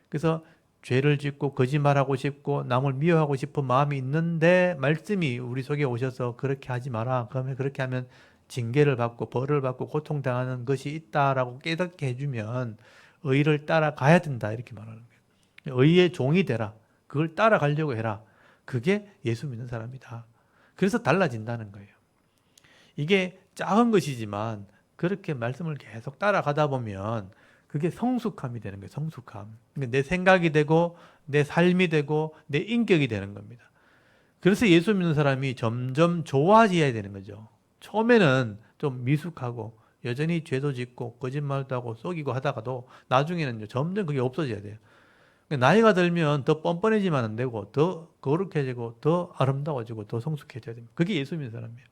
그래서 죄를 짓고 거짓말하고 싶고 남을 미워하고 싶은 마음이 있는데 말씀이 우리 속에 오셔서 그렇게 하지 마라. 그러면 그렇게 하면 징계를 받고 벌을 받고 고통당하는 것이 있다라고 깨닫게 해주면 의를 따라가야 된다 이렇게 말하는 거예요. 의의 종이 되라. 그걸 따라가려고 해라. 그게 예수 믿는 사람이다. 그래서 달라진다는 거예요. 이게 작은 것이지만 그렇게 말씀을 계속 따라가다 보면 그게 성숙함이 되는 거예요. 성숙함. 그러니까 내 생각이 되고 내 삶이 되고 내 인격이 되는 겁니다. 그래서 예수 믿는 사람이 점점 좋아져야 되는 거죠. 처음에는 좀 미숙하고 여전히 죄도 짓고 거짓말도 하고 속이고 하다가도 나중에는 점점 그게 없어져야 돼요. 그러니까 나이가 들면 더 뻔뻔해지면 안 되고 더 거룩해지고 더 아름다워지고 더 성숙해져야 됩니다. 그게 예수 믿는 사람이에요.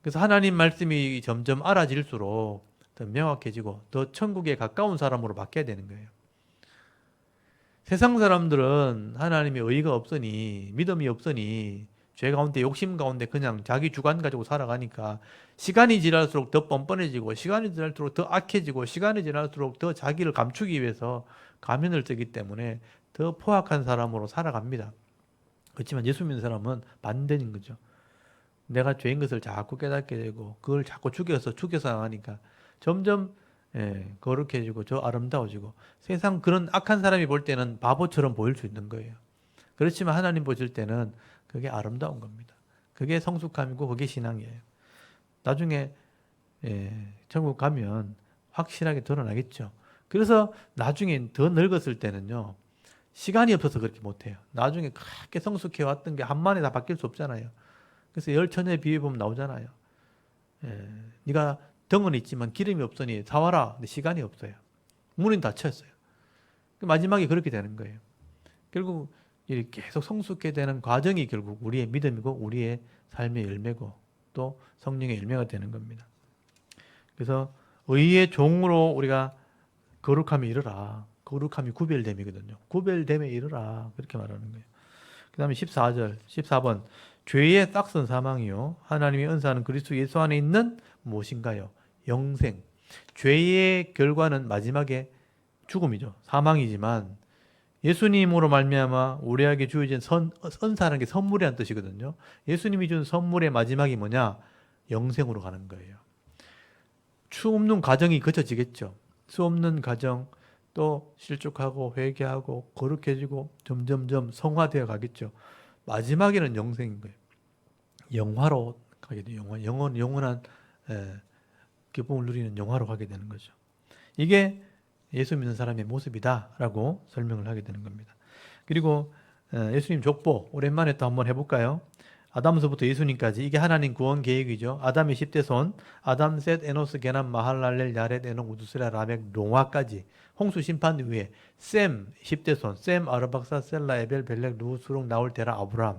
그래서 하나님 말씀이 점점 알아질수록 더 명확해지고 더 천국에 가까운 사람으로 바뀌어야 되는 거예요. 세상 사람들은 하나님의 의가 없으니 믿음이 없으니 죄 가운데 욕심 가운데 그냥 자기 주관 가지고 살아가니까 시간이 지날수록 더 뻔뻔해지고 시간이 지날수록 더 악해지고 시간이 지날수록 더 자기를 감추기 위해서 가면을 쓰기 때문에 더 포악한 사람으로 살아갑니다. 그렇지만 예수 믿는 사람은 반대인 거죠. 내가 죄인 것을 자꾸 깨닫게 되고 그걸 자꾸 죽여서 나가니까 점점 거룩해지고 저 아름다워지고 세상 그런 악한 사람이 볼 때는 바보처럼 보일 수 있는 거예요. 그렇지만 하나님 보실 때는 그게 아름다운 겁니다. 그게 성숙함이고 그게 신앙이에요. 나중에 천국 가면 확실하게 드러나겠죠. 그래서 나중에 더 늙었을 때는요. 시간이 없어서 그렇게 못해요. 나중에 그렇게 성숙해 왔던 게 한만에 다 바뀔 수 없잖아요. 그래서 열 처녀의 비유 보면 나오잖아요. 네가 등은 있지만 기름이 없으니 사와라. 근데 시간이 없어요. 문은 닫혔어요. 마지막에 그렇게 되는 거예요. 결국 계속 성숙해 되는 과정이 결국 우리의 믿음이고 우리의 삶의 열매고 또 성령의 열매가 되는 겁니다. 그래서 의의 종으로 우리가 거룩함에 이르라. 거룩함이 구별됨이거든요. 구별됨에 이르라. 그렇게 말하는 거예요. 그 다음에 14번. 죄의 싹은 사망이요. 하나님의 은사는 그리스도 예수 안에 있는 무엇인가요? 영생. 죄의 결과는 마지막에 죽음이죠. 사망이지만 예수님으로 말미암아 우리에게 주어진 은사라는 게 선물이라는 뜻이거든요. 예수님이 준 선물의 마지막이 뭐냐? 영생으로 가는 거예요. 수없는 과정이 거쳐지겠죠. 수없는 과정, 또 실족하고 회개하고 거룩해지고 점점점 성화되어 가겠죠. 마지막에는 영생인 거예요. 영화로 가게 돼요. 영원한 기쁨을 누리는 영화로 가게 되는 거죠. 이게 예수 믿는 사람의 모습이다라고 설명을 하게 되는 겁니다. 그리고 예수님 족보 오랜만에 또 한번 해볼까요? 아담서부터 예수님까지 이게 하나님 구원 계획이죠. 아담의 10대 손, 아담, 셋, 에노스, 게남, 마할랄렐, 야렛, 에녹, 우두스라, 라멕, 노아까지 홍수 심판 이후에 셈 10대 손, 셈, 아르박사, 셀라, 에벨, 벨렉, 누, 수룩, 나올, 데라, 아브람.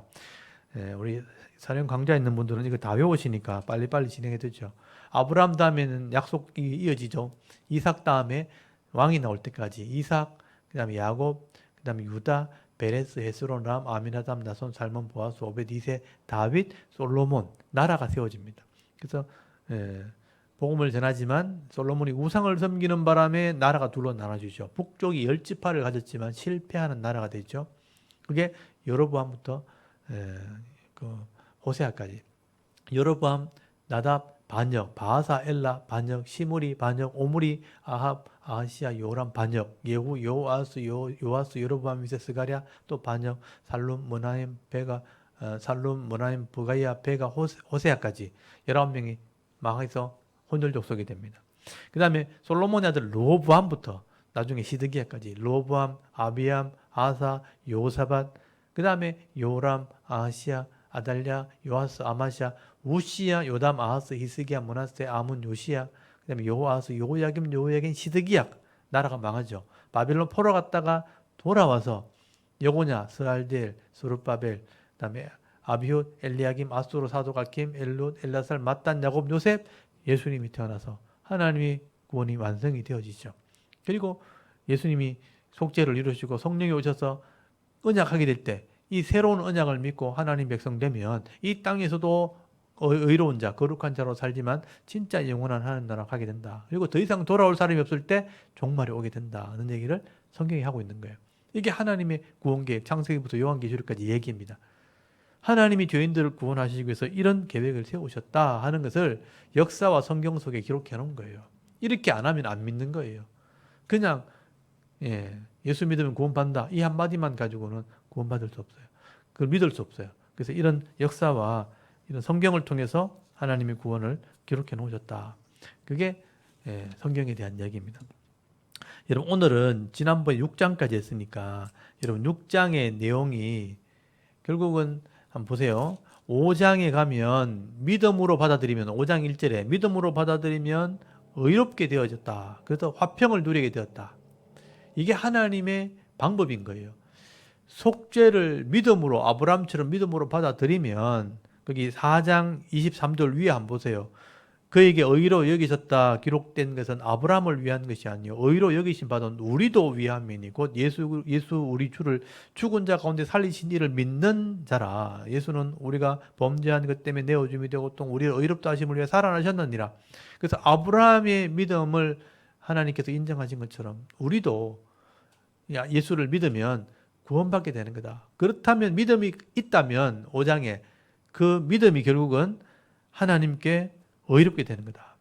우리 사령 강좌 있는 분들은 이거 다 외우시니까 빨리빨리 진행해 되죠. 아브람 다음에는 약속이 이어지죠. 이삭 다음에 왕이 나올 때까지 이삭, 그 다음에 야곱, 그 다음에 유다, 베레스, 헤스론, 람, 아미나담, 나손, 살몬, 보아스, 오벳, 이세, 다윗, 솔로몬 나라가 세워집니다. 그래서 복음을 전하지만 솔로몬이 우상을 섬기는 바람에 나라가 둘로 나눠지죠. 북쪽이 10지파를 가졌지만 실패하는 나라가 됐죠. 그게 여로보암부터 그 호세아까지. 여로보암, 나답, 반역, 바하사, 엘라, 반역, 시므리, 반역, 오므리, 아합, 아하시야, 요람, 반역, 예후, 요아스, 요아스, 여로보암, 미세, 스가랴, 또 반역, 살룸, 머나임, 베가, 살룸, 머나임, 부가이아, 베가, 호세아까지 19명이 망해서 혼혈 족속이 됩니다. 그 다음에 솔로몬의 아들 르호보암부터 나중에 시드기야까지 르호보암, 아비암, 아사, 요사밧, 그 다음에 요람, 아하시야, 아달랴, 요아스, 아마시아, 우시야, 요담, 아하스, 히스기야, 므낫세, 아문, 요시야, 그 다음에 요아스, 요야김, 요야긴, 시드기야 나라가 망하죠. 바빌론 포로 갔다가 돌아와서 여고냐, 스알디엘, 스룹바벨, 그 다음에 아비훗, 엘리야김, 아수르, 사도갈킴, 엘룻, 엘라살, mat단, 야곱, 요셉, 예수님이 태어나서 하나님의 구원이 완성이 되어지죠. 그리고 예수님이 속죄를 이루시고 성령이 오셔서 언약하게 될 때 이 새로운 언약을 믿고 하나님 백성 되면 이 땅에서도 의로운 자, 거룩한 자로 살지만 진짜 영원한 하나님 나라 가게 된다. 그리고 더 이상 돌아올 사람이 없을 때 종말이 오게 된다는 얘기를 성경이 하고 있는 거예요. 이게 하나님의 구원 계획, 창세기부터 요한계시록까지 얘기입니다. 하나님이 죄인들을 구원하시기 위해서 이런 계획을 세우셨다 하는 것을 역사와 성경 속에 기록해 놓은 거예요. 이렇게 안 하면 안 믿는 거예요. 그냥 예수 믿으면 구원받는다 이 한마디만 가지고는 구원받을 수 없어요. 그걸 믿을 수 없어요. 그래서 이런 역사와 이런 성경을 통해서 하나님의 구원을 기록해 놓으셨다. 그게 성경에 대한 이야기입니다. 여러분 오늘은 지난번에 6장까지 했으니까 여러분 6장의 내용이 결국은 한번 보세요. 5장에 가면 믿음으로 받아들이면 5장 1절에 믿음으로 받아들이면 의롭게 되어졌다. 그래서 화평을 누리게 되었다. 이게 하나님의 방법인 거예요. 속죄를 믿음으로 아브라함처럼 믿음으로 받아들이면 거기 4장 23절 위에 한번 보세요. 그에게 의로 여기셨다 기록된 것은 아브라함을 위한 것이 아니요 의로 여기신 바는 우리도 위함이니 곧 예수 우리 주를 죽은 자 가운데 살리신 이를 믿는 자라. 예수는 우리가 범죄한 것 때문에 내어줌이 되고 또 우리를 의롭다 하심을 위해 살아나셨느니라. 그래서 아브라함의 믿음을 하나님께서 인정하신 것처럼 우리도 예수를 믿으면 구원받게 되는 거다. 그렇다면 믿음이 있다면 5장에 그 믿음이 결국은 하나님께 의롭게 되는 거다.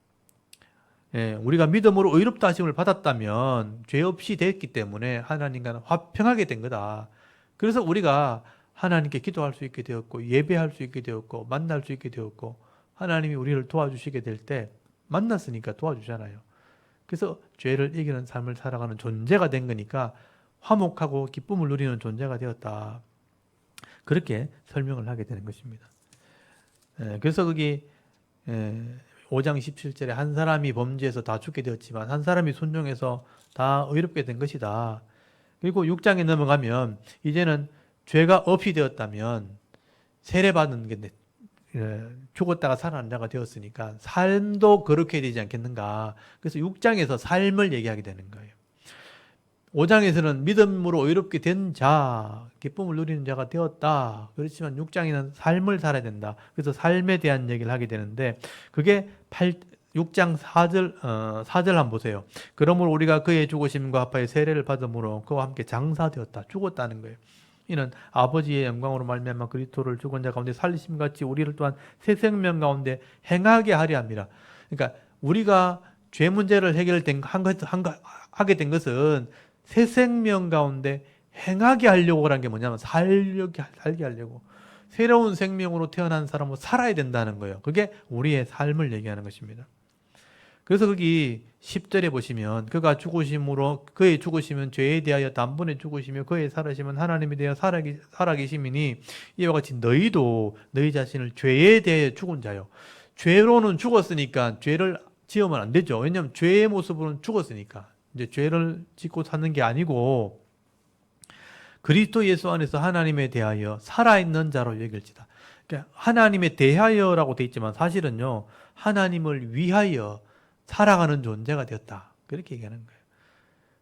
우리가 믿음으로 의롭다 하심을 받았다면 죄 없이 됐기 때문에 하나님과는 화평하게 된 거다. 그래서 우리가 하나님께 기도할 수 있게 되었고 예배할 수 있게 되었고 만날 수 있게 되었고 하나님이 우리를 도와주시게 될 때 만났으니까 도와주잖아요. 그래서 죄를 이기는 삶을 살아가는 존재가 된 거니까 화목하고 기쁨을 누리는 존재가 되었다. 그렇게 설명을 하게 되는 것입니다. 그래서 거기 5장 17절에 한 사람이 범죄해서 다 죽게 되었지만 한 사람이 순종해서 다 의롭게 된 것이다. 그리고 6장에 넘어가면 이제는 죄가 없이 되었다면 세례받는 게 죽었다가 살아난 자가 되었으니까 삶도 그렇게 되지 않겠는가. 그래서 6장에서 삶을 얘기하게 되는 거예요. 5장에서는 믿음으로 의롭게 된 자, 기쁨을 누리는 자가 되었다. 그렇지만 6장에는 삶을 살아야 된다. 그래서 삶에 대한 얘기를 하게 되는데 그게 6장 4절 한번 보세요. 그러므로 우리가 그의 죽으심과 합하여 세례를 받음으로 그와 함께 장사되었다. 죽었다는 거예요. 이는 아버지의 영광으로 말미암아 그리스도를 죽은 자 가운데 살리심 같이 우리를 또한 새 생명 가운데 행하게 하려 합니다. 그러니까 우리가 죄 문제를 하게 된 것은 새 생명 가운데 행하게 하려고 하는 게 뭐냐면 살게 하려고 새로운 생명으로 태어난 사람으로 살아야 된다는 거예요. 그게 우리의 삶을 얘기하는 것입니다. 그래서 거기 10절에 보시면 그가 죽으심으로 그의 죽으심은 죄에 대하여 단번에 죽으시며 그의 살아심은 하나님에 대하여 살아계심이니 이와 같이 너희도 너희 자신을 죄에 대하여 죽은 자요. 죄로는 죽었으니까 죄를 지으면 안 되죠. 왜냐하면 죄의 모습으로는 죽었으니까. 이제 죄를 짓고 사는 게 아니고 그리스도 예수 안에서 하나님에 대하여 살아있는 자로 여길지다. 그러니까 하나님에 대하여라고 돼 있지만 사실은요 하나님을 위하여 살아가는 존재가 되었다. 그렇게 얘기하는 거예요.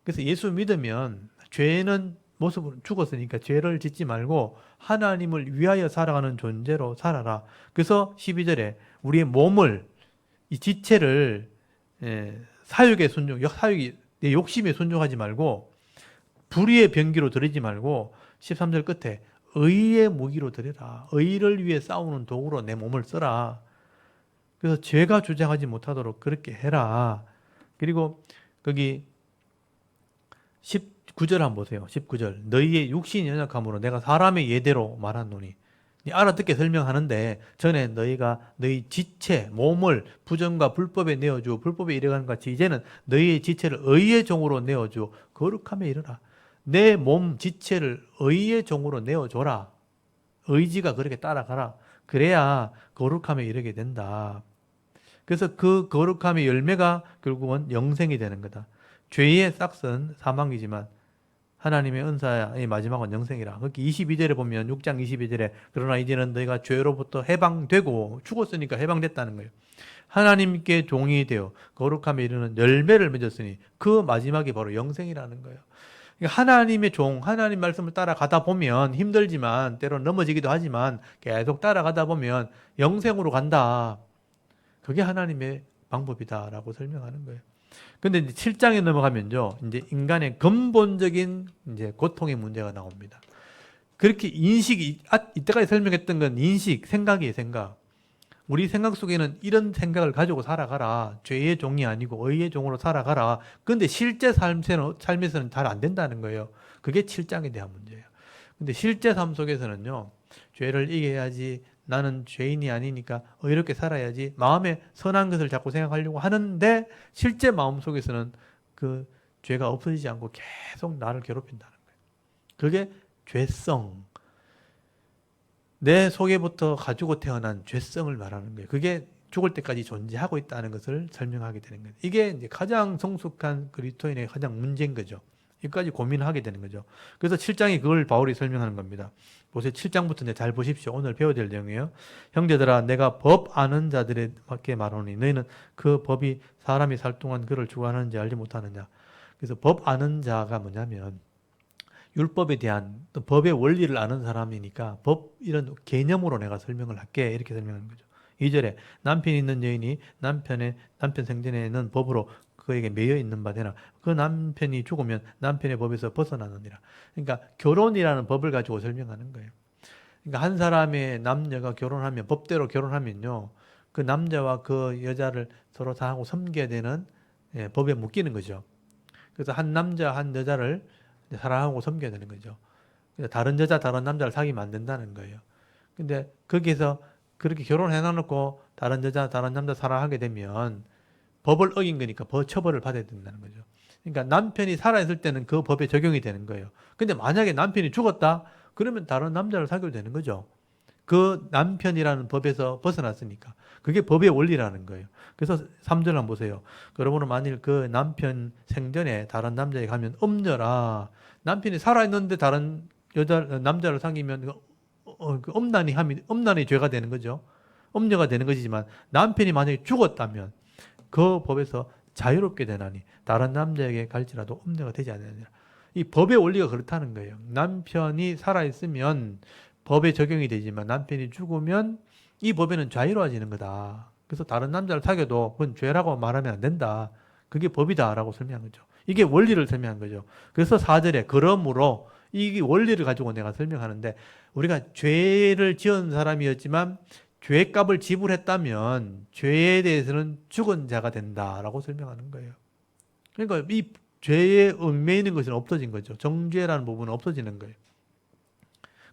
그래서 예수 믿으면 죄는 모습으로 죽었으니까 죄를 짓지 말고 하나님을 위하여 살아가는 존재로 살아라. 그래서 12절에 우리의 몸을 이 지체를 사욕에 사욕이 내 욕심에 순종하지 말고 불의의 병기로 들이지 말고 13절 끝에 의의 무기로 들여라. 의를 위해 싸우는 도구로 내 몸을 써라. 그래서 죄가 주장하지 못하도록 그렇게 해라. 그리고 거기 19절 한번 보세요. 19절. 너희의 육신이 연약함으로 내가 사람의 예대로 말하노니. 알아듣게 설명하는데 전에 너희가 너희 지체, 몸을 부정과 불법에 내어주고 불법에 이르가는 같이 이제는 너희의 지체를 의의 종으로 내어주고 거룩함에 이르라. 내 몸 지체를 의의 종으로 내어줘라. 의지가 그렇게 따라가라. 그래야 거룩함에 이르게 된다. 그래서 그 거룩함의 열매가 결국은 영생이 되는 거다. 죄의 싹은 사망이지만 하나님의 은사의 마지막은 영생이라. 거기 22절에 보면 6장 22절에 그러나 이제는 너희가 죄로부터 해방되고 죽었으니까 해방됐다는 거예요. 하나님께 종이 되어 거룩함에 이르는 열매를 맺었으니 그 마지막이 바로 영생이라는 거예요. 그러니까 하나님의 종, 하나님 말씀을 따라가다 보면 힘들지만 때로 넘어지기도 하지만 계속 따라가다 보면 영생으로 간다. 그게 하나님의 방법이다라고 설명하는 거예요. 근데 이제 7장에 넘어가면요, 이제 인간의 근본적인 이제 고통의 문제가 나옵니다. 그렇게 인식이, 이때까지 설명했던 건 인식, 생각이에요, 생각. 우리 생각 속에는 이런 생각을 가지고 살아가라. 죄의 종이 아니고 의의 종으로 살아가라. 근데 실제 삶에서는 잘 안 된다는 거예요. 그게 7장에 대한 문제예요. 근데 실제 삶 속에서는요, 죄를 이겨야지, 나는 죄인이 아니니까 이렇게 살아야지, 마음에 선한 것을 자꾸 생각하려고 하는데 실제 마음속에서는 그 죄가 없어지지 않고 계속 나를 괴롭힌다는 거예요. 그게 죄성, 내 속에부터 가지고 태어난 죄성을 말하는 거예요. 그게 죽을 때까지 존재하고 있다는 것을 설명하게 되는 거예요. 이게 이제 가장 성숙한 그리스도인의 가장 문제인 거죠. 여기까지 고민을 하게 되는 거죠. 그래서 7장이 그걸 바울이 설명하는 겁니다. 보세요. 7장부터 이제 잘 보십시오. 오늘 배워야 될 내용이에요. 형제들아, 내가 법 아는 자들에게 말하노니 너희는 그 법이 사람이 살 동안 그를 주관하는지 알지 못하느냐. 그래서 법 아는 자가 뭐냐면 율법에 대한 또 법의 원리를 아는 사람이니까 법 이런 개념으로 내가 설명을 할게, 이렇게 설명하는 거죠. 2절에 남편이 있는 여인이 남편 생전에는 법으로 그에게 매여 있는 바 되나 그 남편이 죽으면 남편의 법에서 벗어나느니라. 그러니까 결혼이라는 법을 가지고 설명하는 거예요. 그러니까 한 사람의 남녀가 결혼하면, 법대로 결혼하면요, 그 남자와 그 여자를 서로 사랑하고 섬겨야 되는 법에 묶이는 거죠. 그래서 한 남자 한 여자를 사랑하고 섬겨야 되는 거죠. 다른 여자 다른 남자를 사귀면 안 된다는 거예요. 근데 거기에서 그렇게 결혼해 놔놓고 다른 여자 다른 남자 사랑하게 되면 법을 어긴 거니까 처벌을 받아야 된다는 거죠. 그러니까 남편이 살아있을 때는 그 법에 적용이 되는 거예요. 근데 만약에 남편이 죽었다? 그러면 다른 남자를 사귀어도 되는 거죠. 그 남편이라는 법에서 벗어났으니까. 그게 법의 원리라는 거예요. 그래서 3절 한번 보세요. 그러므로 만일 그 남편 생전에 다른 남자에 가면 엄녀라. 남편이 살아있는데 다른 남자를 사귀면 엄난이 죄가 되는 거죠. 엄녀가 되는 것이지만 남편이 만약에 죽었다면 그 법에서 자유롭게 되나니 다른 남자에게 갈지라도 엄녀가 되지 않느니라. 이 법의 원리가 그렇다는 거예요. 남편이 살아있으면 법에 적용이 되지만 남편이 죽으면 이 법에는 자유로워지는 거다. 그래서 다른 남자를 사귀어도 그건 죄라고 말하면 안 된다. 그게 법이다라고 설명한 거죠. 이게 원리를 설명한 거죠. 그래서 4절에 그러므로 이 원리를 가지고 내가 설명하는데, 우리가 죄를 지은 사람이었지만 죄값을 지불했다면 죄에 대해서는 죽은 자가 된다라고 설명하는 거예요. 그러니까 이 죄에 얽매이는 것은 없어진 거죠. 정죄라는 부분은 없어지는 거예요.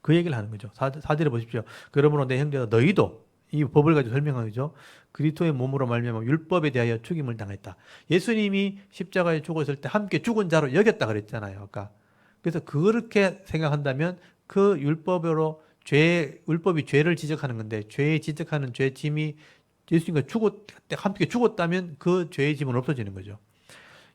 그 얘기를 하는 거죠. 4절에 보십시오. 그러므로 내 형제가 너희도, 이 법을 가지고 설명한 거죠. 그리스도의 몸으로 말미암아 율법에 대하여 죽임을 당했다. 예수님이 십자가에 죽었을 때 함께 죽은 자로 여겼다 그랬잖아요. 아까. 그래서 그렇게 생각한다면 그 율법이 죄를 지적하는 건데, 죄에 지적하는 죄 짐이 예수님과 함께 죽었다면 그 죄의 짐은 없어지는 거죠.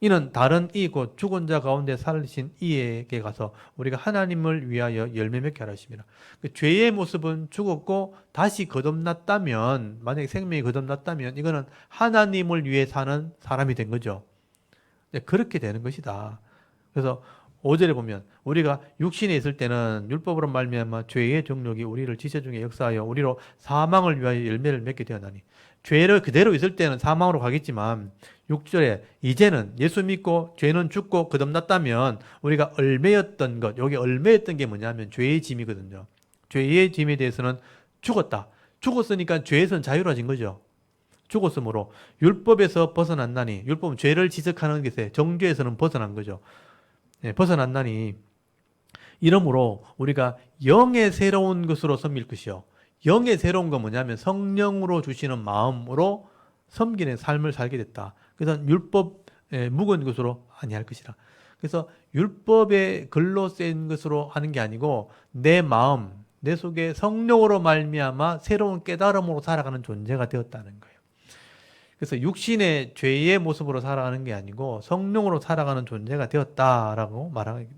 이는 다른 이곧 죽은 자 가운데 살리신 이에게 가서 우리가 하나님을 위하여 열매 맺게 하라 하심이라. 그 죄의 모습은 죽었고 다시 거듭났다면, 만약에 생명이 거듭났다면 이거는 하나님을 위해 사는 사람이 된 거죠. 그렇게 되는 것이다. 그래서 5절에 보면 우리가 육신에 있을 때는 율법으로 말미암아 죄의 정욕이 우리를 지체 중에 역사하여 우리로 사망을 위하여 열매를 맺게 되었나니 죄를 그대로 있을 때는 사망으로 가겠지만 6절에 이제는 예수 믿고 죄는 죽고 거듭났다면 우리가 얼매였던 것, 여기 얼매였던 게 뭐냐면 죄의 짐이거든요. 죄의 짐에 대해서는 죽었다. 죽었으니까 죄에서는 자유로워진 거죠. 죽었으므로 율법에서 벗어났나니, 율법은 죄를 지적하는 것에 정죄에서는 벗어난 거죠. 벗어났나니 이러므로 우리가 영의 새로운 것으로 섬길 것이요. 영의 새로운 건 뭐냐면 성령으로 주시는 마음으로 섬기는 삶을 살게 됐다. 그래서 율법에 묵은 것으로 아니할 것이라. 그래서 율법의 글로 쓴 것으로 하는 게 아니고 내 마음, 내 속에 성령으로 말미암아 새로운 깨달음으로 살아가는 존재가 되었다는 거예요. 그래서 육신의 죄의 모습으로 살아가는 게 아니고 성령으로 살아가는 존재가 되었다라고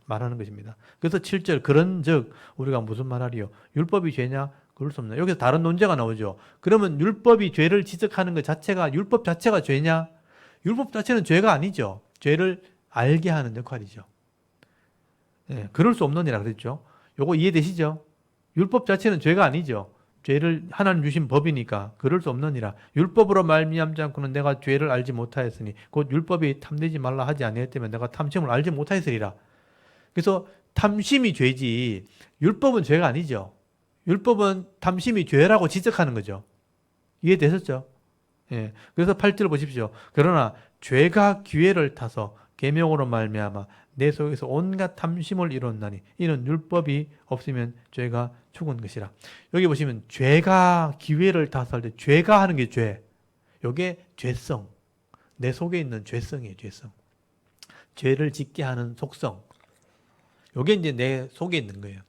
말하는 것입니다. 그래서 7절 그런즉 우리가 무슨 말하리요? 율법이 죄냐? 그럴 수 없나? 여기서 다른 논제가 나오죠. 그러면 율법이 죄를 지적하는 것 자체가 율법 자체가 죄냐? 율법 자체는 죄가 아니죠. 죄를 알게 하는 역할이죠. 그럴 수 없느니라 그랬죠. 요거 이해되시죠? 율법 자체는 죄가 아니죠. 죄를 하나님 주신 법이니까 그럴 수 없느니라. 율법으로 말미암지 않고는 내가 죄를 알지 못하였으니 곧 율법이 탐내지 말라 하지 아니했다면 내가 탐심을 알지 못하였으리라. 그래서 탐심이 죄지 율법은 죄가 아니죠. 율법은 탐심이 죄라고 지적하는 거죠. 이해되셨죠? 예. 그래서 8절 보십시오. 그러나 죄가 기회를 타서 계명으로 말미암아 내 속에서 온갖 탐심을 이뤘나니 이는 율법이 없으면 죄가 죽은 것이라. 여기 보시면 죄가 기회를 타서 할 때 죄가 하는 게 죄. 이게 죄성. 내 속에 있는 죄성이에요. 죄성. 죄를 짓게 하는 속성. 이게 이제 내 속에 있는 거예요.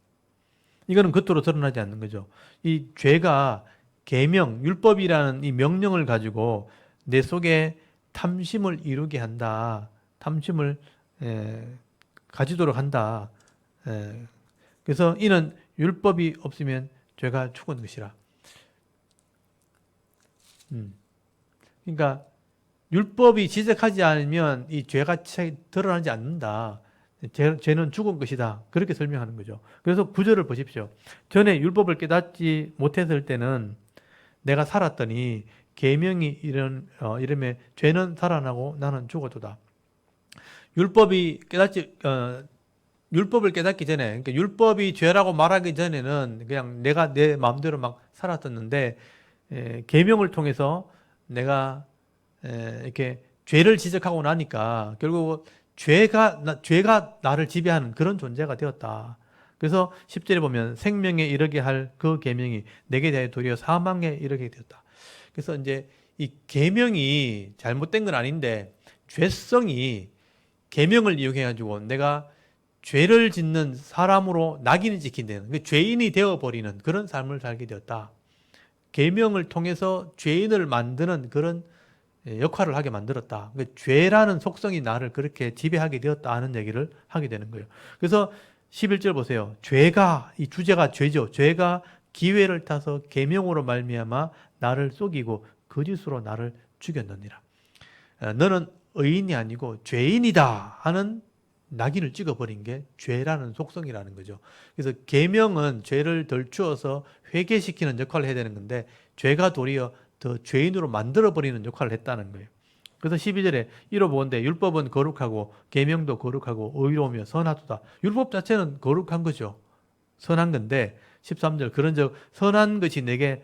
이거는 겉으로 드러나지 않는 거죠. 이 죄가 계명, 율법이라는 이 명령을 가지고 내 속에 탐심을 이루게 한다. 탐심을 가지도록 한다. 그래서 이는 율법이 없으면 죄가 죽은 것이라. 그러니까 율법이 지적하지 않으면 이 죄가 드러나지 않는다. 죄는 죽은 것이다. 그렇게 설명하는 거죠. 그래서 구절을 보십시오. 전에 율법을 깨닫지 못했을 때는 내가 살았더니 계명이 이름에 죄는 살아나고 나는 죽어도다. 율법을 깨닫기 전에, 그러니까 율법이 죄라고 말하기 전에는 그냥 내가 내 마음대로 막 살았었는데, 계명을 통해서 내가 이렇게 죄를 지적하고 나니까 결국 죄가 나를 지배하는 그런 존재가 되었다. 그래서 10절에 보면 생명에 이르게 할 그 계명이 내게 대하여 도리어 사망에 이르게 되었다. 그래서 이제 이 계명이 잘못된 건 아닌데 죄성이 계명을 이용해 가지고 내가 죄를 짓는 사람으로 낙인을 지킨다는 죄인이 되어버리는 그런 삶을 살게 되었다. 계명을 통해서 죄인을 만드는 그런 역할을 하게 만들었다. 죄라는 속성이 나를 그렇게 지배하게 되었다 하는 얘기를 하게 되는 거예요. 그래서 11절 보세요. 죄가, 이 주제가 죄죠. 죄가 기회를 타서 계명으로 말미암아 나를 속이고 거짓으로 나를 죽였느니라. 너는 의인이 아니고 죄인이다 하는 낙인을 찍어버린 게 죄라는 속성이라는 거죠. 그래서 계명은 죄를 덜 주어서 회개시키는 역할을 해야 되는 건데 죄가 도리어 더 죄인으로 만들어버리는 역할을 했다는 거예요. 그래서 12절에 이로보건대 율법은 거룩하고 계명도 거룩하고 의로우며 선하도다. 율법 자체는 거룩한 거죠. 선한 건데 13절 그런즉 선한 것이 내게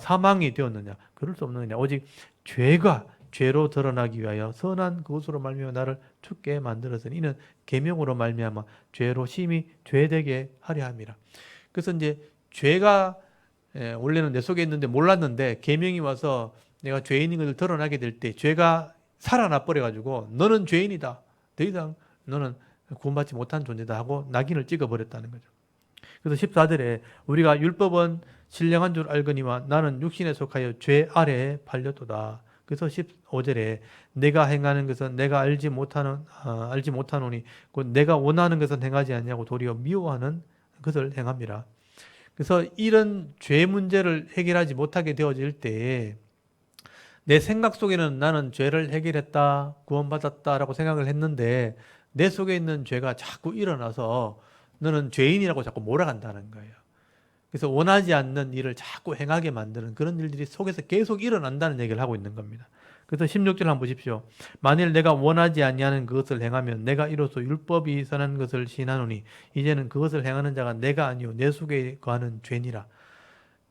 사망이 되었느냐? 그럴 수 없느냐? 오직 죄가 죄로 드러나기 위하여 선한 그것으로 말미암아 나를 죽게 만들었으니 이는 계명으로 말미암아 죄로 심히 죄되게 하려 함이라. 그래서 이제 죄가 원래는 내 속에 있는데 몰랐는데 계명이 와서 내가 죄인인 것을 드러나게 될 때 죄가 살아나 버려가지고 너는 죄인이다. 더 이상 너는 구원받지 못한 존재다 하고 낙인을 찍어버렸다는 거죠. 그래서 14절에 우리가 율법은 신령한 줄 알거니와 나는 육신에 속하여 죄 아래에 팔렸도다. 그래서 15절에 내가 행하는 것은 내가 알지 못하노니 곧 내가 원하는 것은 행하지 않냐고 도리어 미워하는 것을 행함이라. 그래서 이런 죄 문제를 해결하지 못하게 되어질 때에 내 생각 속에는 나는 죄를 해결했다, 구원받았다라고 생각을 했는데 내 속에 있는 죄가 자꾸 일어나서 너는 죄인이라고 자꾸 몰아간다는 거예요. 그래서 원하지 않는 일을 자꾸 행하게 만드는 그런 일들이 속에서 계속 일어난다는 얘기를 하고 있는 겁니다. 그래서 16절 한번 보십시오. 만일 내가 원하지 아니하는 그것을 행하면 내가 이로써 율법이 선한 것을 시인하노니 이제는 그것을 행하는 자가 내가 아니요 내 속에 거하는 죄니라.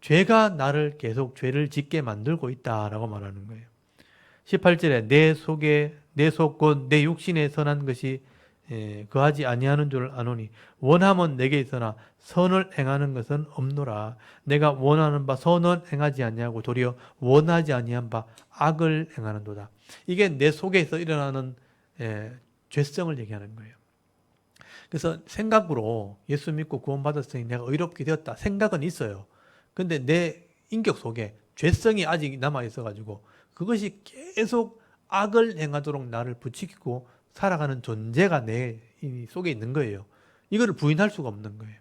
죄가 나를 계속 죄를 짓게 만들고 있다라고 말하는 거예요. 18절에 내 속 곧 내 육신에 선한 것이 거하지 아니하는 줄 아노니 원함은 내게 있으나 선을 행하는 것은 없노라. 내가 원하는 바 선은 행하지 아니하고 도리어 원하지 아니한 바 악을 행하는도다. 이게 내 속에서 일어나는 죄성을 얘기하는 거예요. 그래서 생각으로 예수 믿고 구원받았으니 내가 의롭게 되었다. 생각은 있어요. 근데 내 인격 속에 죄성이 아직 남아 있어가지고 그것이 계속 악을 행하도록 나를 부추기고 살아가는 존재가 내 속에 있는 거예요. 이거를 부인할 수가 없는 거예요.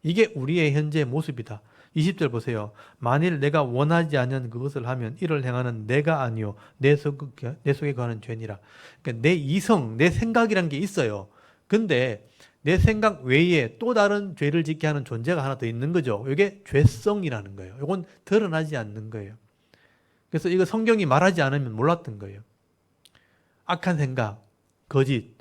이게 우리의 현재 모습이다. 20절 보세요. 만일 내가 원하지 않는 그것을 하면 이를 행하는 내가 아니요 내 속에 거하는 죄니라. 그러니까 내 이성, 내 생각이란 게 있어요. 근데 내 생각 외에 또 다른 죄를 짓게 하는 존재가 하나 더 있는 거죠. 이게 죄성이라는 거예요. 이건 드러나지 않는 거예요. 그래서 이거 성경이 말하지 않으면 몰랐던 거예요. 악한 생각, 거짓,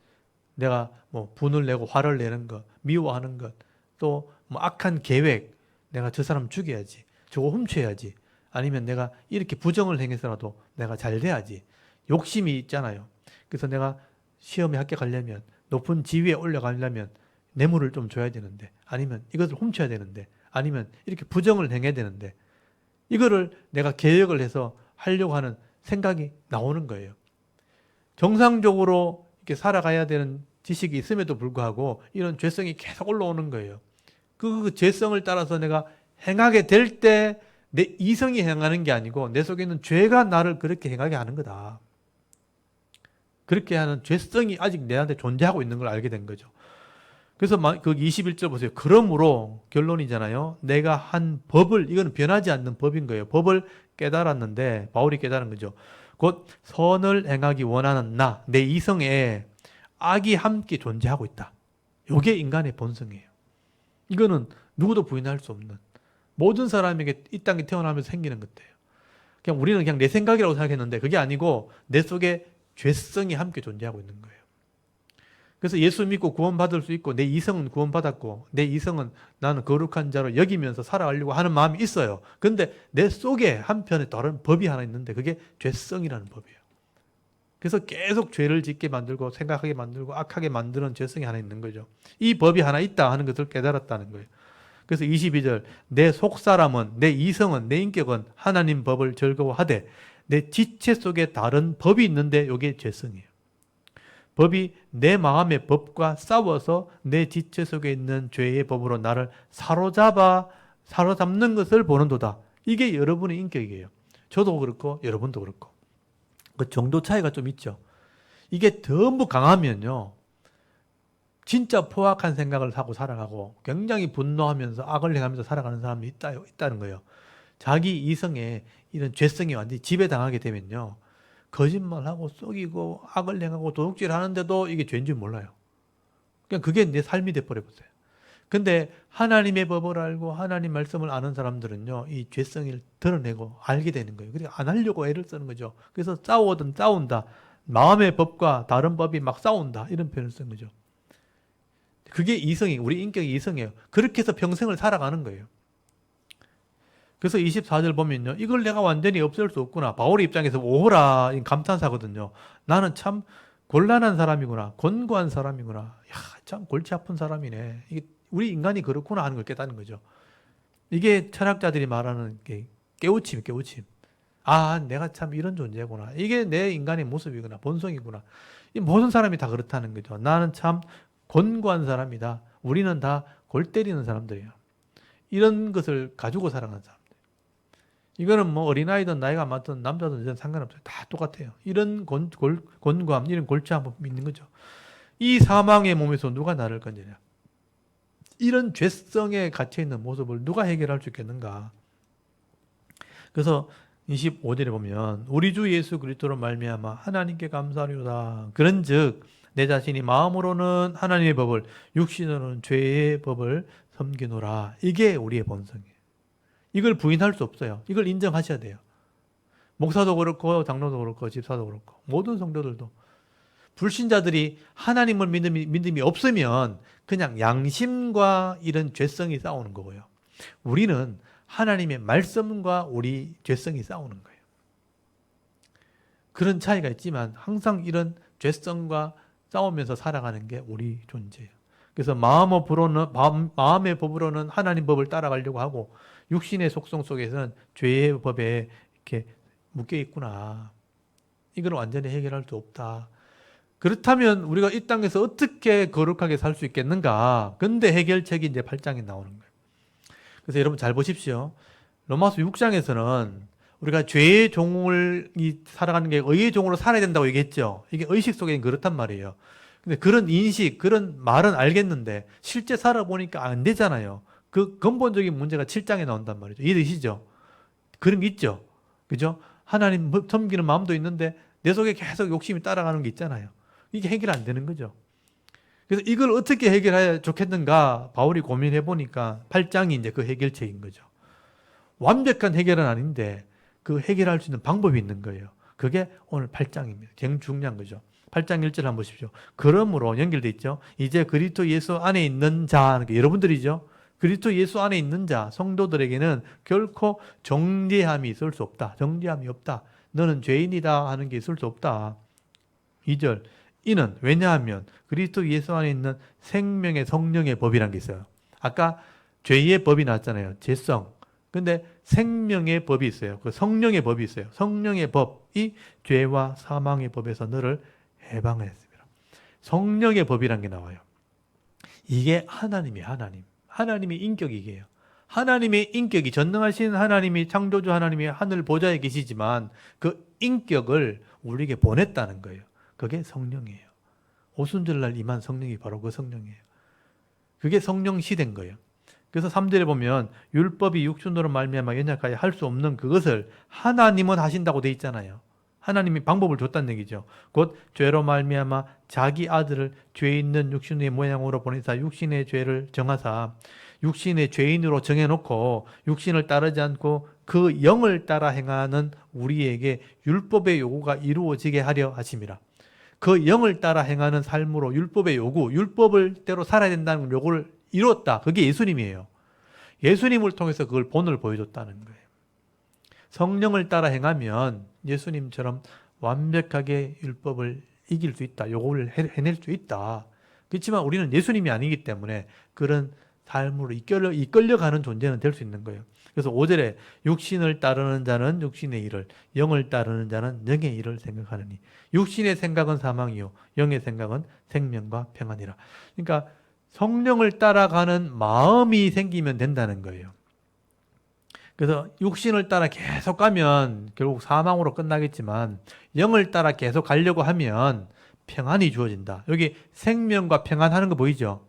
내가 뭐 분을 내고 화를 내는 것, 미워하는 것, 또 뭐 악한 계획, 내가 저 사람 죽여야지, 저거 훔쳐야지, 아니면 내가 이렇게 부정을 행해서라도 내가 잘 돼야지. 욕심이 있잖아요. 그래서 내가 시험에 합격하려면, 높은 지위에 올라가려면 뇌물을 좀 줘야 되는데, 아니면 이것을 훔쳐야 되는데, 아니면 이렇게 부정을 행해야 되는데, 이거를 내가 계획을 해서 하려고 하는 생각이 나오는 거예요. 정상적으로 이렇게 살아가야 되는 지식이 있음에도 불구하고 이런 죄성이 계속 올라오는 거예요. 그 죄성을 따라서 내가 행하게 될 때 내 이성이 행하는 게 아니고 내 속에 있는 죄가 나를 그렇게 행하게 하는 거다. 그렇게 하는 죄성이 아직 내한테 존재하고 있는 걸 알게 된 거죠. 그래서 그 21절 보세요. 그러므로 결론이잖아요. 내가 한 법을, 이거는 변하지 않는 법인 거예요. 법을 깨달았는데, 바울이 깨달은 거죠. 곧 선을 행하기 원하는 나, 내 이성에 악이 함께 존재하고 있다. 이게 인간의 본성이에요. 이거는 누구도 부인할 수 없는, 모든 사람에게 이 땅에 태어나면서 생기는 것들이에요. 그냥 우리는 그냥 내 생각이라고 생각했는데 그게 아니고 내 속에 죄성이 함께 존재하고 있는 거예요. 그래서 예수 믿고 구원받을 수 있고 내 이성은 구원받았고 내 이성은 나는 거룩한 자로 여기면서 살아가려고 하는 마음이 있어요. 그런데 내 속에 한편에 다른 법이 하나 있는데 그게 죄성이라는 법이에요. 그래서 계속 죄를 짓게 만들고 생각하게 만들고 악하게 만드는 죄성이 하나 있는 거죠. 이 법이 하나 있다 하는 것을 깨달았다는 거예요. 그래서 22절 내 속사람은, 내 이성은, 내 인격은 하나님 법을 즐거워하되 내 지체 속에 다른 법이 있는데 이게 죄성이에요. 법이 내 마음의 법과 싸워서 내 지체 속에 있는 죄의 법으로 나를 사로잡는 것을 보는도다. 이게 여러분의 인격이에요. 저도 그렇고 여러분도 그렇고. 그 정도 차이가 좀 있죠. 이게 전부 강하면요, 진짜 포악한 생각을 하고 살아가고 굉장히 분노하면서 악을 행하면서 살아가는 사람이 있다는 거예요. 자기 이성에 이런 죄성이 완전히 지배당하게 되면요, 거짓말하고 속이고 악을 행하고 도둑질 하는데도 이게 죄인 줄 몰라요. 그냥 그게 내 삶이 돼버려보세요. 근데 하나님의 법을 알고 하나님 말씀을 아는 사람들은요, 이 죄성을 드러내고 알게 되는 거예요. 그러니까 안 하려고 애를 쓰는 거죠. 그래서 싸우든 싸운다. 마음의 법과 다른 법이 막 싸운다. 이런 표현을 쓴 거죠. 그게 이성이, 우리 인격이 이성이에요. 그렇게 해서 평생을 살아가는 거예요. 그래서 24절 보면요, 이걸 내가 완전히 없앨 수 없구나. 바울의 입장에서 오호라 감탄사거든요. 나는 참 곤란한 사람이구나. 곤고한 사람이구나. 야, 참 골치 아픈 사람이네. 이게 우리 인간이 그렇구나 하는 걸 깨닫는 거죠. 이게 철학자들이 말하는 게 깨우침. 아, 내가 참 이런 존재구나. 이게 내 인간의 모습이구나. 본성이구나. 이 모든 사람이 다 그렇다는 거죠. 나는 참 곤고한 사람이다. 우리는 다 골 때리는 사람들이에요. 이런 것을 가지고 살아가는 사람들. 이거는 뭐 어린아이든 나이가 많든 남자든 여자든 상관없어요. 다 똑같아요. 이런 곤고함, 이런 골치함이 있는 거죠. 이 사망의 몸에서 누가 나를 건지냐. 이런 죄성에 갇혀있는 모습을 누가 해결할 수 있겠는가. 그래서 25절에 보면 우리 주 예수 그리스도로 말미암아 하나님께 감사하리로다. 그런즉 내 자신이 마음으로는 하나님의 법을, 육신으로는 죄의 법을 섬기노라. 이게 우리의 본성이에요. 이걸 부인할 수 없어요. 이걸 인정하셔야 돼요. 목사도 그렇고 장로도 그렇고 집사도 그렇고 모든 성도들도. 불신자들이 하나님을 믿음이 없으면 그냥 양심과 이런 죄성이 싸우는 거고요. 우리는 하나님의 말씀과 우리 죄성이 싸우는 거예요. 그런 차이가 있지만 항상 이런 죄성과 싸우면서 살아가는 게 우리 존재예요. 그래서 마음의 법으로는 하나님 법을 따라가려고 하고 육신의 속성 속에서는 죄의 법에 이렇게 묶여 있구나. 이걸 완전히 해결할 수 없다. 그렇다면 우리가 이 땅에서 어떻게 거룩하게 살 수 있겠는가? 근데 해결책이 이제 8장에 나오는 거예요. 그래서 여러분 잘 보십시오. 로마서 6장에서는 우리가 죄의 종을 살아가는 게 의의 종으로 살아야 된다고 얘기했죠. 이게 의식 속에는 그렇단 말이에요. 근데 그런 인식, 그런 말은 알겠는데 실제 살아보니까 안 되잖아요. 그 근본적인 문제가 7장에 나온단 말이죠. 이해되시죠? 그런 게 있죠. 그죠? 하나님 섬기는 마음도 있는데 내 속에 계속 욕심이 따라가는 게 있잖아요. 이게 해결 안 되는 거죠. 그래서 이걸 어떻게 해결해야 좋겠는가 바울이 고민해 보니까 8장이 이제 그 해결책인 거죠. 완벽한 해결은 아닌데 그 해결할 수 있는 방법이 있는 거예요. 그게 오늘 8장입니다. 굉장히 중요한 거죠. 8장 1절 한번 보십시오. 그러므로 연결돼 있죠. 이제 그리스도 예수 안에 있는 자, 여러분들이죠. 그리스도 예수 안에 있는 자, 성도들에게는 결코 정죄함이 있을 수 없다. 정죄함이 없다. 너는 죄인이다 하는 게 있을 수 없다. 2절. 이는 왜냐하면 그리스도 예수 안에 있는 생명의 성령의 법이라는 게 있어요. 아까 죄의 법이 나왔잖아요. 죄성. 근데 생명의 법이 있어요. 그 성령의 법이 있어요. 성령의 법이 죄와 사망의 법에서 너를 해방했습니다. 성령의 법이라는 게 나와요. 이게 하나님이 하나님의 인격이 이게요. 하나님의 인격이 전능하신 하나님이 창조주 하나님이 하늘 보좌에 계시지만 그 인격을 우리에게 보냈다는 거예요. 그게 성령이에요. 오순절날 임한 성령이 바로 그 성령이에요. 그게 성령 시대인 거예요. 그래서 3절에 보면 율법이 육신으로 말미암아 연약하여 할 수 없는 그것을 하나님은 하신다고 돼 있잖아요. 하나님이 방법을 줬다는 얘기죠. 곧 죄로 말미암아 자기 아들을 죄 있는 육신의 모양으로 보내사 육신의 죄를 정하사 육신의 죄인으로 정해놓고 육신을 따르지 않고 그 영을 따라 행하는 우리에게 율법의 요구가 이루어지게 하려 하심이라. 그 영을 따라 행하는 삶으로 율법의 요구, 율법을대로 살아야 된다는 요구를 이뤘다. 그게 예수님이에요. 예수님을 통해서 그걸 본을 보여줬다는 거예요. 성령을 따라 행하면 예수님처럼 완벽하게 율법을 이길 수 있다. 요거를 해낼 수 있다. 그렇지만 우리는 예수님이 아니기 때문에 그런 삶으로 이끌려가는 존재는 될 수 있는 거예요. 그래서 5절에 육신을 따르는 자는 육신의 일을, 영을 따르는 자는 영의 일을 생각하느니 육신의 생각은 사망이요 영의 생각은 생명과 평안이라. 그러니까 성령을 따라가는 마음이 생기면 된다는 거예요. 그래서 육신을 따라 계속 가면 결국 사망으로 끝나겠지만 영을 따라 계속 가려고 하면 평안이 주어진다. 여기 생명과 평안하는 거 보이죠?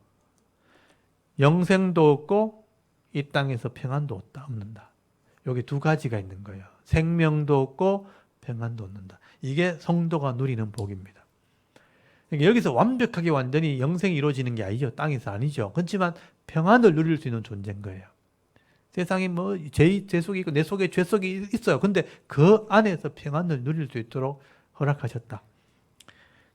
영생도 없고 이 땅에서 평안도 없는다. 여기 두 가지가 있는 거예요. 생명도 없고 평안도 없는다. 이게 성도가 누리는 복입니다. 그러니까 여기서 완벽하게 완전히 영생이 이루어지는 게 아니죠. 땅에서 아니죠. 그렇지만 평안을 누릴 수 있는 존재인 거예요. 세상에 뭐 죄 속에 있고 내 속에 죄 속에 있어요. 근데 그 안에서 평안을 누릴 수 있도록 허락하셨다.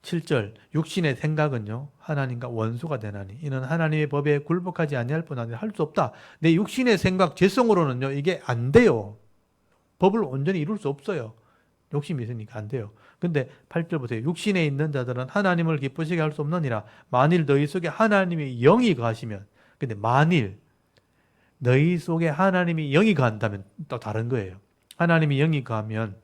7절 육신의 생각은요 하나님과 원수가 되나니 이는 하나님의 법에 굴복하지 아니할 뿐 아니라 할 수 없다. 내 육신의 생각 죄성으로는요 이게 안 돼요. 법을 온전히 이룰 수 없어요. 욕심이 있으니까 안 돼요. 근데 8절 보세요. 육신에 있는 자들은 하나님을 기쁘시게 할 수 없느니라. 만일 너희 속에 하나님의 영이 거하시면, 근데 만일 너희 속에 하나님이 영이 거한다면 또 다른 거예요. 하나님이 영이 거하시면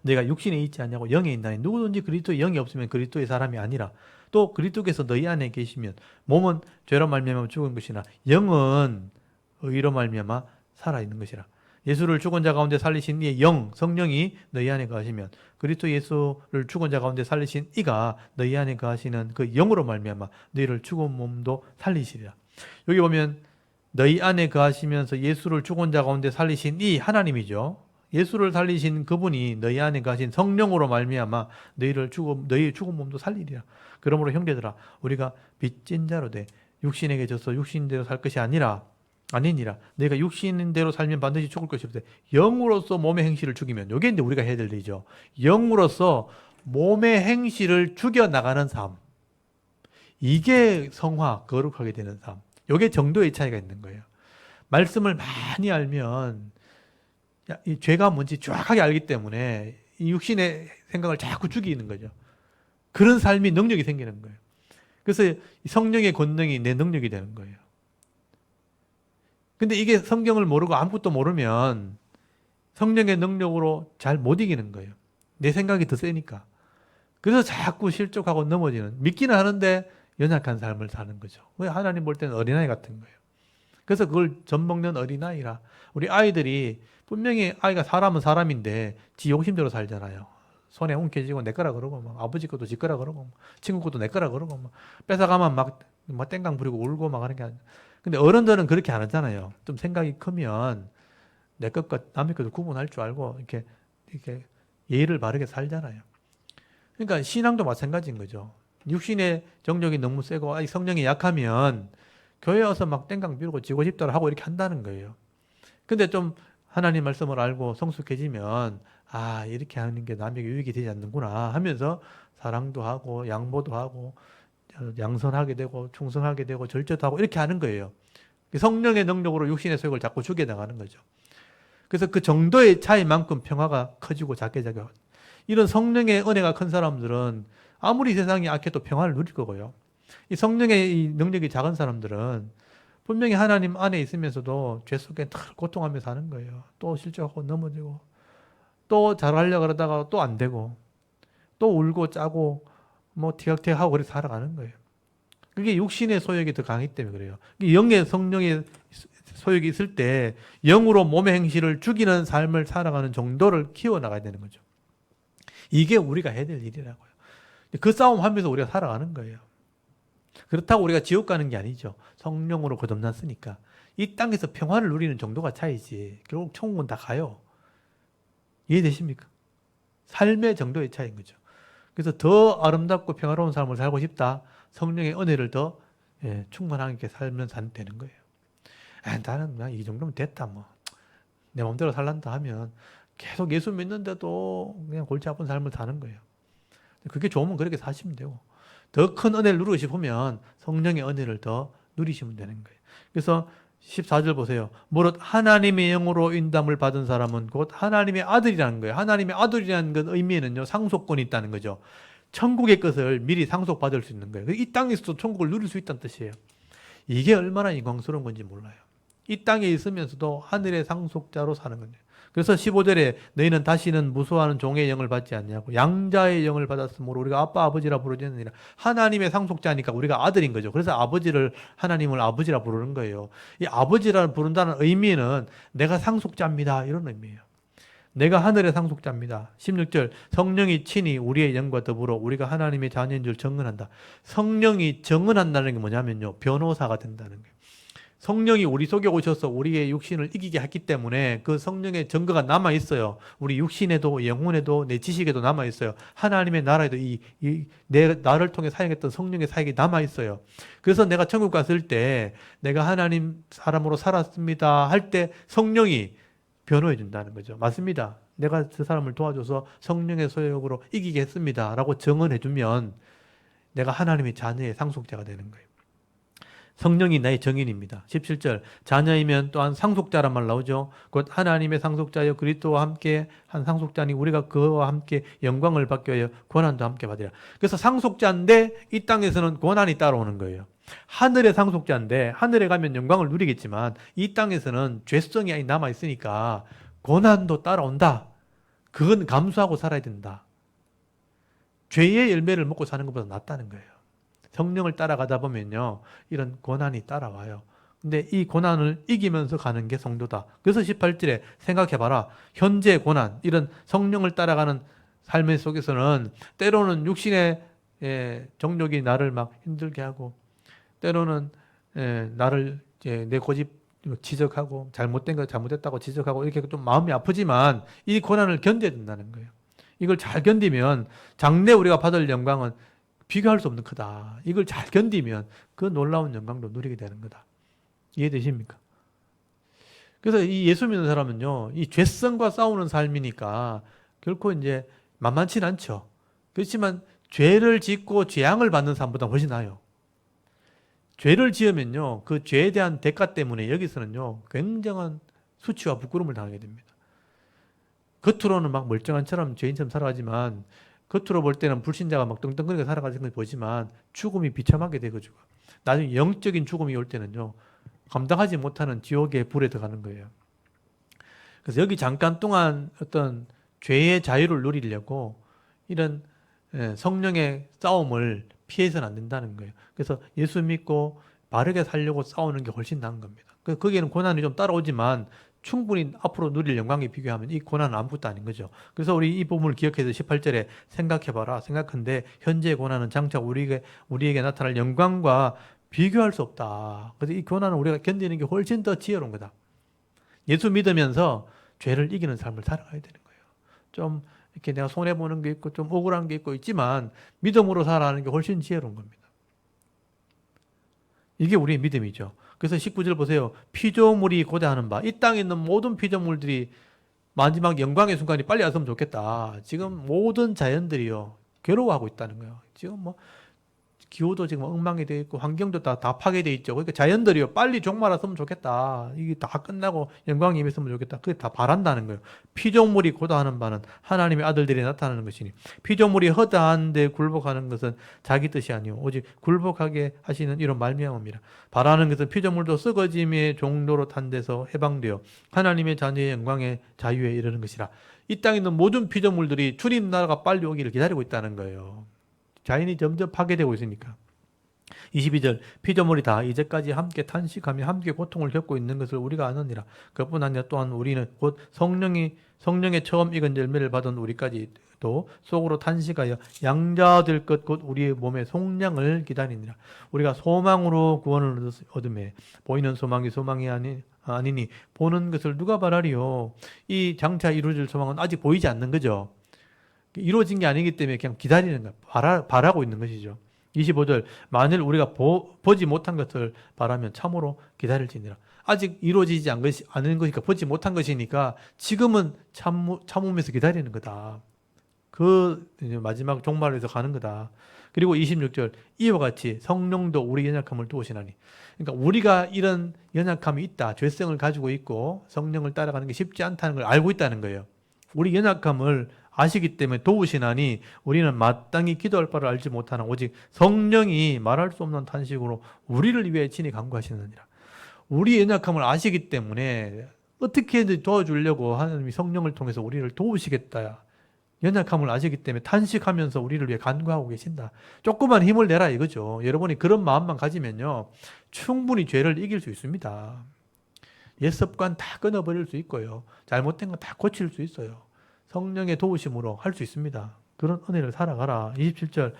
너희가 육신에 있지 않냐고 영에 있나니 누구든지 그리스도의 영이 없으면 그리스도의 사람이 아니라 또 그리스도께서 너희 안에 계시면 몸은 죄로 말미암아 죽은 것이나 영은 의로 말미암아 살아있는 것이라. 예수를 죽은 자 가운데 살리신 이의 영, 성령이 너희 안에 거하시면 그리스도 예수를 죽은 자 가운데 살리신 이가 너희 안에 거하시는 그 영으로 말미암아 너희를 죽은 몸도 살리시리라. 여기 보면 너희 안에 거하시면서 예수를 죽은 자 가운데 살리신 이 하나님이죠. 예수를 살리신 그분이 너희 안에 가신 성령으로 말미암아 너희의 죽은 몸도 살리리라. 그러므로 형제들아 우리가 빚진 자로 돼 육신에게 져서 육신대로 살 것이 아니니라. 내가 육신대로 살면 반드시 죽을 것이 없대. 영으로서 몸의 행실을 죽이면, 이게 이제 우리가 해야 될 일이죠. 영으로서 몸의 행실을 죽여 나가는 삶. 이게 성화, 거룩하게 되는 삶. 이게 정도의 차이가 있는 거예요. 말씀을 많이 알면 이 죄가 뭔지 정확하게 알기 때문에 이 육신의 생각을 자꾸 죽이는 거죠. 그런 삶이 능력이 생기는 거예요. 그래서 성령의 권능이 내 능력이 되는 거예요. 근데 이게 성경을 모르고 아무것도 모르면 성령의 능력으로 잘 못 이기는 거예요. 내 생각이 더 세니까. 그래서 자꾸 실족하고 넘어지는, 믿기는 하는데 연약한 삶을 사는 거죠. 왜 하나님 볼 때는 어린아이 같은 거예요. 그래서 그걸 젖먹는 어린아이라. 우리 아이들이 분명히 아이가 사람은 사람인데 지 욕심대로 살잖아요. 손에 움켜쥐고 내 거라 그러고 막 아버지 것도 지 거라 그러고 친구 것도 내 거라 그러고 막 뺏어가면 막 땡강 부리고 울고 막 하는 게 아니라. 근데 어른들은 그렇게 안 하잖아요. 좀 생각이 크면 내 것과 남의 것을 구분할 줄 알고 이렇게 예의를 바르게 살잖아요. 그러니까 신앙도 마찬가지인 거죠. 육신의 정력이 너무 세고 성령이 약하면 교회 와서 막 땡강 비우고 지고 싶다고 하고 이렇게 한다는 거예요. 근데 좀 하나님 말씀을 알고 성숙해지면 이렇게 하는 게 남에게 유익이 되지 않는구나 하면서 사랑도 하고 양보도 하고 양선하게 되고 충성하게 되고 절제도 하고 이렇게 하는 거예요. 성령의 능력으로 육신의 소욕을 자꾸 죽여나가는 거죠. 그래서 그 정도의 차이만큼 평화가 커지고 작게 이런 성령의 은혜가 큰 사람들은 아무리 세상이 악해도 평화를 누릴 거고요. 이 성령의 이 능력이 작은 사람들은 분명히 하나님 안에 있으면서도 죄 속에 늘 고통하며 사는 거예요. 또 실족하고 넘어지고 또 잘하려고 그러다가 또 안 되고 또 울고 짜고 뭐 티격태격하고 그렇게 살아가는 거예요. 그게 육신의 소욕이 더 강하기 때문에 그래요. 영의 성령의 소욕이 있을 때 영으로 몸의 행실을 죽이는 삶을 살아가는 정도를 키워나가야 되는 거죠. 이게 우리가 해야 될 일이라고요. 그 싸움 하면서 우리가 살아가는 거예요. 그렇다고 우리가 지옥 가는 게 아니죠. 성령으로 거듭났으니까. 이 땅에서 평화를 누리는 정도가 차이지. 결국 천국은 다 가요. 이해되십니까? 삶의 정도의 차이인 거죠. 그래서 더 아름답고 평화로운 삶을 살고 싶다. 성령의 은혜를 더 충만하게 살면 되는 거예요. 나는 그냥 이 정도면 됐다. 내 마음대로 살란다 하면 계속 예수 믿는데도 그냥 골치 아픈 삶을 사는 거예요. 그게 좋으면 그렇게 사시면 되고 더 큰 은혜를 누리고 싶으면 성령의 은혜를 더 누리시면 되는 거예요. 그래서 14절 보세요. 무릇 하나님의 영으로 인담을 받은 사람은 곧 하나님의 아들이라는 거예요. 하나님의 아들이라는 것 의미에는요, 상속권이 있다는 거죠. 천국의 것을 미리 상속받을 수 있는 거예요. 이 땅에서도 천국을 누릴 수 있다는 뜻이에요. 이게 얼마나 영광스러운 건지 몰라요. 이 땅에 있으면서도 하늘의 상속자로 사는 거예요. 그래서 15절에 너희는 다시는 무수하는 종의 영을 받지 않냐고 양자의 영을 받았으므로 우리가 아빠 아버지라 부르지 않느니라. 하나님의 상속자니까 우리가 아들인 거죠. 그래서 하나님을 아버지라 부르는 거예요. 이 아버지라 부른다는 의미는 내가 상속자입니다 이런 의미예요. 내가 하늘의 상속자입니다. 16절 성령이 친히 우리의 영과 더불어 우리가 하나님의 자녀인 줄 증언한다. 성령이 증언한다는 게 뭐냐면요, 변호사가 된다는 거예요. 성령이 우리 속에 오셔서 우리의 육신을 이기게 했기 때문에 그 성령의 증거가 남아있어요. 우리 육신에도 영혼에도 내 지식에도 남아있어요. 하나님의 나라에도 나를 통해 사용했던 성령의 사역이 남아있어요. 그래서 내가 천국 갔을 때 내가 하나님 사람으로 살았습니다 할 때 성령이 변호해 준다는 거죠. 맞습니다. 내가 저 사람을 도와줘서 성령의 소욕으로 이기게 했습니다 라고 증언해 주면 내가 하나님의 자녀의 상속자가 되는 거예요. 성령이 나의 정인입니다. 17절 자녀이면 또한 상속자란 말 나오죠. 곧 하나님의 상속자여 그리스도와 함께 한 상속자니 우리가 그와 함께 영광을 받게 하여 권한도 함께 받으리라. 그래서 상속자인데 이 땅에서는 권한이 따라오는 거예요. 하늘의 상속자인데 하늘에 가면 영광을 누리겠지만 이 땅에서는 죄성이 남아있으니까 권한도 따라온다. 그건 감수하고 살아야 된다. 죄의 열매를 먹고 사는 것보다 낫다는 거예요. 성령을 따라가다 보면요, 이런 고난이 따라와요. 근데 이 고난을 이기면서 가는 게 성도다. 그래서 18절에 생각해봐라. 현재 고난, 이런 성령을 따라가는 삶의 속에서는 때로는 육신의 정욕이 나를 막 힘들게 하고, 때로는 나를 내 고집 지적하고 잘못된 거 잘못됐다고 지적하고 이렇게 좀 마음이 아프지만 이 고난을 견뎌야 된다는 거예요. 이걸 잘 견디면 장래 우리가 받을 영광은 비교할 수 없는 크다. 이걸 잘 견디면 그 놀라운 영광도 누리게 되는 거다. 이해되십니까? 그래서 이 예수 믿는 사람은요, 이 죄성과 싸우는 삶이니까 결코 이제 만만치는 않죠. 그렇지만 죄를 짓고 재앙을 받는 삶보다 훨씬 나아요. 죄를 지으면요, 그 죄에 대한 대가 때문에 여기서는요, 굉장한 수치와 부끄러움을 당하게 됩니다. 겉으로는 막 멀쩡한처럼 죄인처럼 살아가지만 겉으로 볼 때는 불신자가 막 떵떵거리게 살아가는 걸 보지만 죽음이 비참하게 되거죠. 나중에 영적인 죽음이 올 때는요, 감당하지 못하는 지옥의 불에 들어가는 거예요. 그래서 여기 잠깐 동안 어떤 죄의 자유를 누리려고 이런 성령의 싸움을 피해서는 안 된다는 거예요. 그래서 예수 믿고 바르게 살려고 싸우는 게 훨씬 나은 겁니다. 거기에는 고난이 좀 따라오지만 충분히 앞으로 누릴 영광에 비교하면 이 고난은 아무것도 아닌 거죠. 그래서 우리 이 부분을 기억해서 18절에 생각해봐라. 생각한데 현재의 고난은 장차 우리에게 나타날 영광과 비교할 수 없다. 그래서 이 고난은 우리가 견디는 게 훨씬 더 지혜로운 거다. 예수 믿으면서 죄를 이기는 삶을 살아가야 되는 거예요. 좀 이렇게 내가 손해보는 게 있고 좀 억울한 게 있지만 믿음으로 살아가는 게 훨씬 지혜로운 겁니다. 이게 우리의 믿음이죠. 그래서 19절 보세요. 피조물이 고대하는 바. 이 땅에 있는 모든 피조물들이 마지막 영광의 순간이 빨리 왔으면 좋겠다. 지금 모든 자연들이요, 괴로워하고 있다는 거예요. 지금 뭐 기후도 지금 엉망이 되어 있고 환경도 다 파괴되어 있죠. 그러니까 자연들이요, 빨리 종말았으면 좋겠다. 이게 다 끝나고 영광이 임했으면 좋겠다. 그게 다 바란다는 거예요. 피조물이 고다하는 바는 하나님의 아들들이 나타나는 것이니, 피조물이 허다한데 굴복하는 것은 자기 뜻이 아니오 오직 굴복하게 하시는 이런 말미암습니다. 바라는 것은 피조물도 썩어짐의 종로로 탄 데서 해방되어 하나님의 자녀의 영광의 자유에 이르는 것이라. 이 땅에 있는 모든 피조물들이 주님 나라가 빨리 오기를 기다리고 있다는 거예요. 자연이 점점 파괴되고 있으니까. 22절 피조물이 다 이제까지 함께 탄식하며 함께 고통을 겪고 있는 것을 우리가 아느니라. 그뿐 아니라 또한 우리는 곧 성령의 처음 익은 열매를 받은 우리까지도 속으로 탄식하여 양자될 것 곧 우리의 몸의 속량을 기다리니라. 우리가 소망으로 구원을 얻음에 보이는 소망이 아니니 보는 것을 누가 바라리요. 이 장차 이루어질 소망은 아직 보이지 않는 거죠. 이루어진 게 아니기 때문에 그냥 기다리는 거야. 바라고 있는 것이죠. 25절 만일 우리가 보지 못한 것을 바라면 참으로 기다릴지니라. 아직 이루어지지 않은 것이니까 보지 못한 것이니까 지금은 참으면서 기다리는 거다. 그 마지막 종말에서 가는 거다. 그리고 26절 이와 같이 성령도 우리 연약함을 도우시나니. 그러니까 우리가 이런 연약함이 있다. 죄성을 가지고 있고 성령을 따라가는 게 쉽지 않다는 걸 알고 있다는 거예요. 우리 연약함을 아시기 때문에 도우시나니 우리는 마땅히 기도할 바를 알지 못하나 오직 성령이 말할 수 없는 탄식으로 우리를 위해 친히 간구하시느니라. 우리 연약함을 아시기 때문에 어떻게든 도와주려고 하나님이 성령을 통해서 우리를 도우시겠다. 연약함을 아시기 때문에 탄식하면서 우리를 위해 간구하고 계신다. 조그만 힘을 내라 이거죠. 여러분이 그런 마음만 가지면요, 충분히 죄를 이길 수 있습니다. 옛 습관 다 끊어버릴 수 있고요. 잘못된 거 다 고칠 수 있어요. 성령의 도우심으로 할 수 있습니다. 그런 은혜를 살아가라. 27절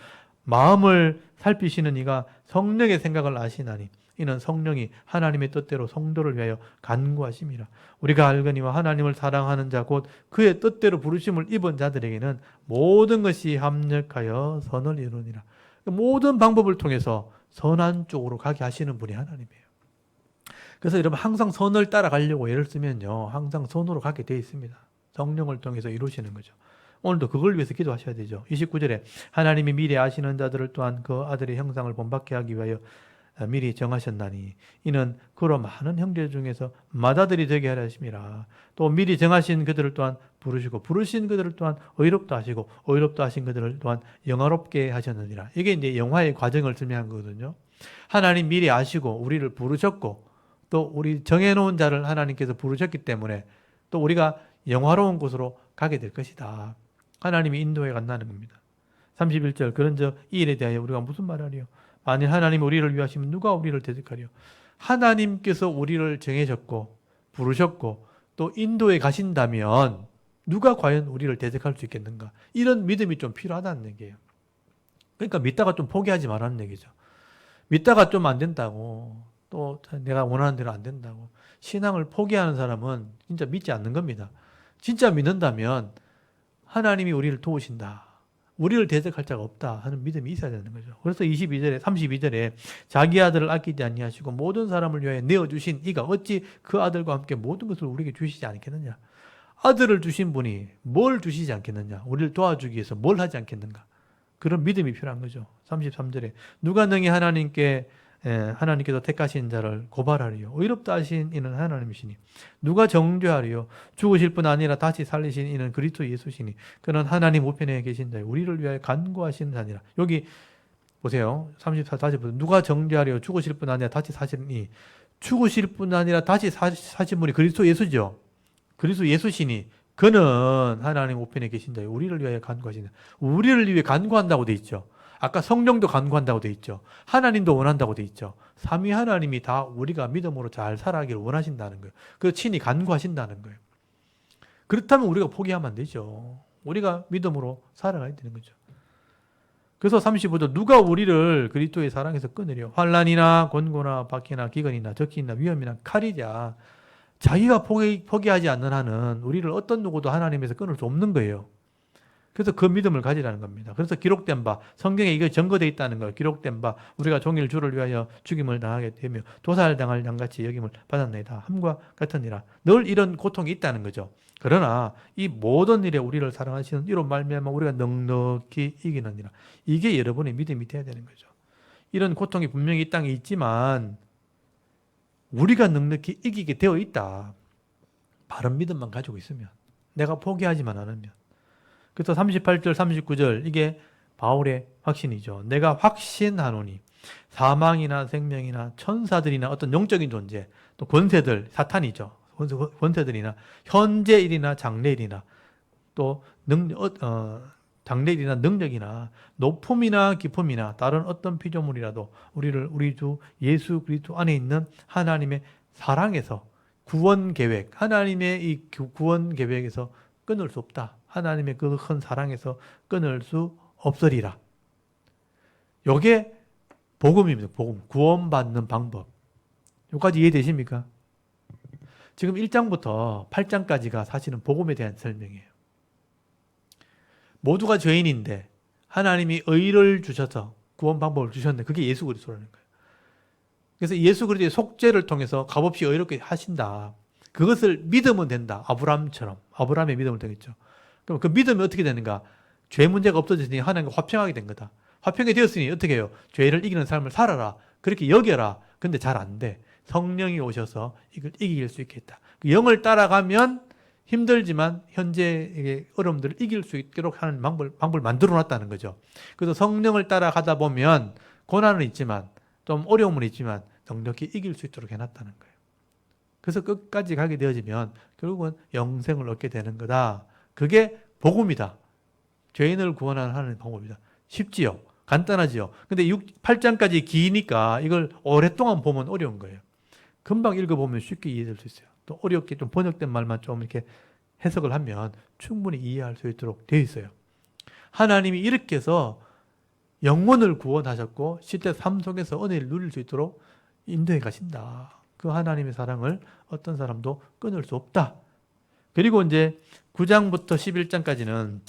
마음을 살피시는 이가 성령의 생각을 아시나니 이는 성령이 하나님의 뜻대로 성도를 위하여 간구하심이라. 우리가 알거니와 하나님을 사랑하는 자 곧 그의 뜻대로 부르심을 입은 자들에게는 모든 것이 합력하여 선을 이루니라. 모든 방법을 통해서 선한 쪽으로 가게 하시는 분이 하나님이에요. 그래서 여러분 항상 선을 따라가려고 애를 쓰면요, 항상 선으로 가게 돼 있습니다. 성령을 통해서 이루시는 거죠. 오늘도 그걸 위해서 기도하셔야 되죠. 29절에 하나님이 미리 아시는 자들을 또한 그 아들의 형상을 본받게 하기 위하여 미리 정하셨나니 이는 그로 많은 형제 중에서 맏아들이 되게 하려 하심이라. 또 미리 정하신 그들을 또한 부르시고 부르신 그들을 또한 의롭다 하시고 의롭다 하신 그들을 또한 영화롭게 하셨느니라. 이게 이제 영화의 과정을 설명한 거거든요. 하나님 미리 아시고 우리를 부르셨고 또 우리 정해놓은 자를 하나님께서 부르셨기 때문에 또 우리가 영화로운 곳으로 가게 될 것이다. 하나님이 인도해 간다는 겁니다. 31절 그런즉 이 일에 대하여 우리가 무슨 말하리요? 만일 하나님이 우리를 위하시면 누가 우리를 대적하리요? 하나님께서 우리를 정해졌고 부르셨고 또 인도해 가신다면 누가 과연 우리를 대적할 수 있겠는가? 이런 믿음이 좀 필요하다는 얘기예요. 그러니까 믿다가 좀 포기하지 말라는 얘기죠. 믿다가 좀 안 된다고 또 내가 원하는 대로 안 된다고 신앙을 포기하는 사람은 진짜 믿지 않는 겁니다. 진짜 믿는다면 하나님이 우리를 도우신다. 우리를 대적할 자가 없다 하는 믿음이 있어야 되는 거죠. 그래서 32절에 자기 아들을 아끼지 아니하시고 모든 사람을 위하여 내어주신 이가 어찌 그 아들과 함께 모든 것을 우리에게 주시지 않겠느냐. 아들을 주신 분이 뭘 주시지 않겠느냐. 우리를 도와주기 위해서 뭘 하지 않겠는가. 그런 믿음이 필요한 거죠. 33절에 누가 능히 하나님께서 택하신 자를 고발하리요. 의롭다 하신 이는 하나님이시니 누가 정죄하리요. 죽으실 뿐 아니라 다시 살리신 이는 그리스도 예수시니 그는 하나님 우편에 계신 자요 우리를 위하여 간구하시는 자니라. 여기 보세요. 34 다시 보세요. 누가 정죄하리요. 죽으실 뿐 아니라 다시 사시니 죽으실 뿐 아니라 다시 사신 분이 그리스도 예수죠. 그리스도 예수시니 그는 하나님 우편에 계신 자요 우리를 위하여 간구하시는 우리를 위해 간구한다고 돼 있죠. 아까 성령도 간구한다고 돼 있죠. 하나님도 원한다고 돼 있죠. 삼위 하나님이 다 우리가 믿음으로 잘 살아가기를 원하신다는 거예요. 그래서 친히 간구하신다는 거예요. 그렇다면 우리가 포기하면 안 되죠. 우리가 믿음으로 살아가야 되는 거죠. 그래서 35절 누가 우리를 그리스도의 사랑에서 끊으려 환난이나 곤고나 박해나 기근이나 적기나 위험이나 칼이자 자기가 포기하지 않는 한은 우리를 어떤 누구도 하나님에서 끊을 수 없는 거예요. 그래서 그 믿음을 가지라는 겁니다. 그래서 기록된 바, 성경에 이게 증거되어 있다는 거예요. 기록된 바, 우리가 종일 주를 위하여 죽임을 당하게 되며 도살당할 양같이 여김을 받았나이다. 함과 같으니라. 늘 이런 고통이 있다는 거죠. 그러나 이 모든 일에 우리를 사랑하시는 이로 말미암아 우리가 넉넉히 이기느니라. 이게 여러분의 믿음이 돼야 되는 거죠. 이런 고통이 분명히 이 땅에 있지만 우리가 넉넉히 이기게 되어 있다. 바른 믿음만 가지고 있으면. 내가 포기하지만 않으면. 그래서 38절, 39절 이게 바울의 확신이죠. 내가 확신하노니 사망이나 생명이나 천사들이나 어떤 영적인 존재, 또 권세들, 사탄이죠. 권세들이나 현재 일이나 장래일이나 또 장래일이나 능력이나 높음이나 깊음이나 다른 어떤 피조물이라도 우리를 우리 주 예수 그리스도 안에 있는 하나님의 사랑에서 구원 계획, 하나님의 이 구원 계획에서 끊을 수 없다. 하나님의 그 큰 사랑에서 끊을 수 없으리라. 이게 복음입니다. 복음. 구원받는 방법. 여기까지 이해되십니까? 지금 1장부터 8장까지가 사실은 복음에 대한 설명이에요. 모두가 죄인인데 하나님이 의를 주셔서 구원 방법을 주셨는데 그게 예수 그리스도라는 거예요. 그래서 예수 그리스도의 속죄를 통해서 값없이 의롭게 하신다. 그것을 믿으면 된다. 아브라함처럼. 아브라함의 믿음을 되겠죠. 그럼 그 믿음이 어떻게 되는가? 죄 문제가 없어졌으니 하나님과 화평하게 된 거다. 화평이 되었으니 어떻게 해요? 죄를 이기는 삶을 살아라. 그렇게 여겨라. 근데 잘 안 돼. 성령이 오셔서 이걸 이길 수 있겠다. 그 영을 따라가면 힘들지만 현재의 어려움들을 이길 수 있도록 하는 방법을 만들어 놨다는 거죠. 그래서 성령을 따라가다 보면 고난은 있지만 좀 어려움은 있지만 넉넉히 이길 수 있도록 해놨다는 거예요. 그래서 끝까지 가게 되어지면 결국은 영생을 얻게 되는 거다. 그게 복음이다. 죄인을 구원하는 하나님의 방법이다. 쉽지요. 간단하지요. 근데 8장까지 기니까 이걸 오랫동안 보면 어려운 거예요. 금방 읽어보면 쉽게 이해될 수 있어요. 또 어렵게 좀 번역된 말만 좀 이렇게 해석을 하면 충분히 이해할 수 있도록 되어 있어요. 하나님이 이렇게 해서 영혼을 구원하셨고 실제 삶 속에서 은혜를 누릴 수 있도록 인도해 가신다. 그 하나님의 사랑을 어떤 사람도 끊을 수 없다. 그리고 이제 9장부터 11장까지는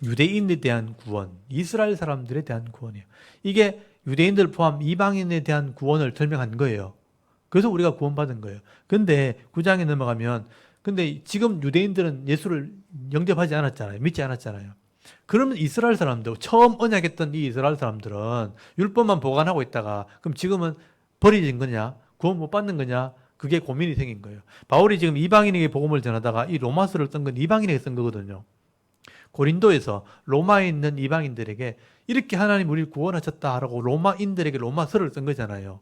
유대인에 대한 구원, 이스라엘 사람들에 대한 구원이에요. 이게 유대인들 포함 이방인에 대한 구원을 설명한 거예요. 그래서 우리가 구원받은 거예요. 근데 9장에 넘어가면 근데 지금 유대인들은 예수를 영접하지 않았잖아요. 믿지 않았잖아요. 그러면 이스라엘 사람들, 처음 언약했던 이 이스라엘 사람들은 율법만 보관하고 있다가 그럼 지금은 버려진 거냐? 구원 못 받는 거냐? 그게 고민이 생긴 거예요. 바울이 지금 이방인에게 복음을 전하다가 이 로마서를 쓴 건 이방인에게 쓴 거거든요. 고린도에서 로마에 있는 이방인들에게 이렇게 하나님 우리를 구원하셨다라고 로마인들에게 로마서를 쓴 거잖아요.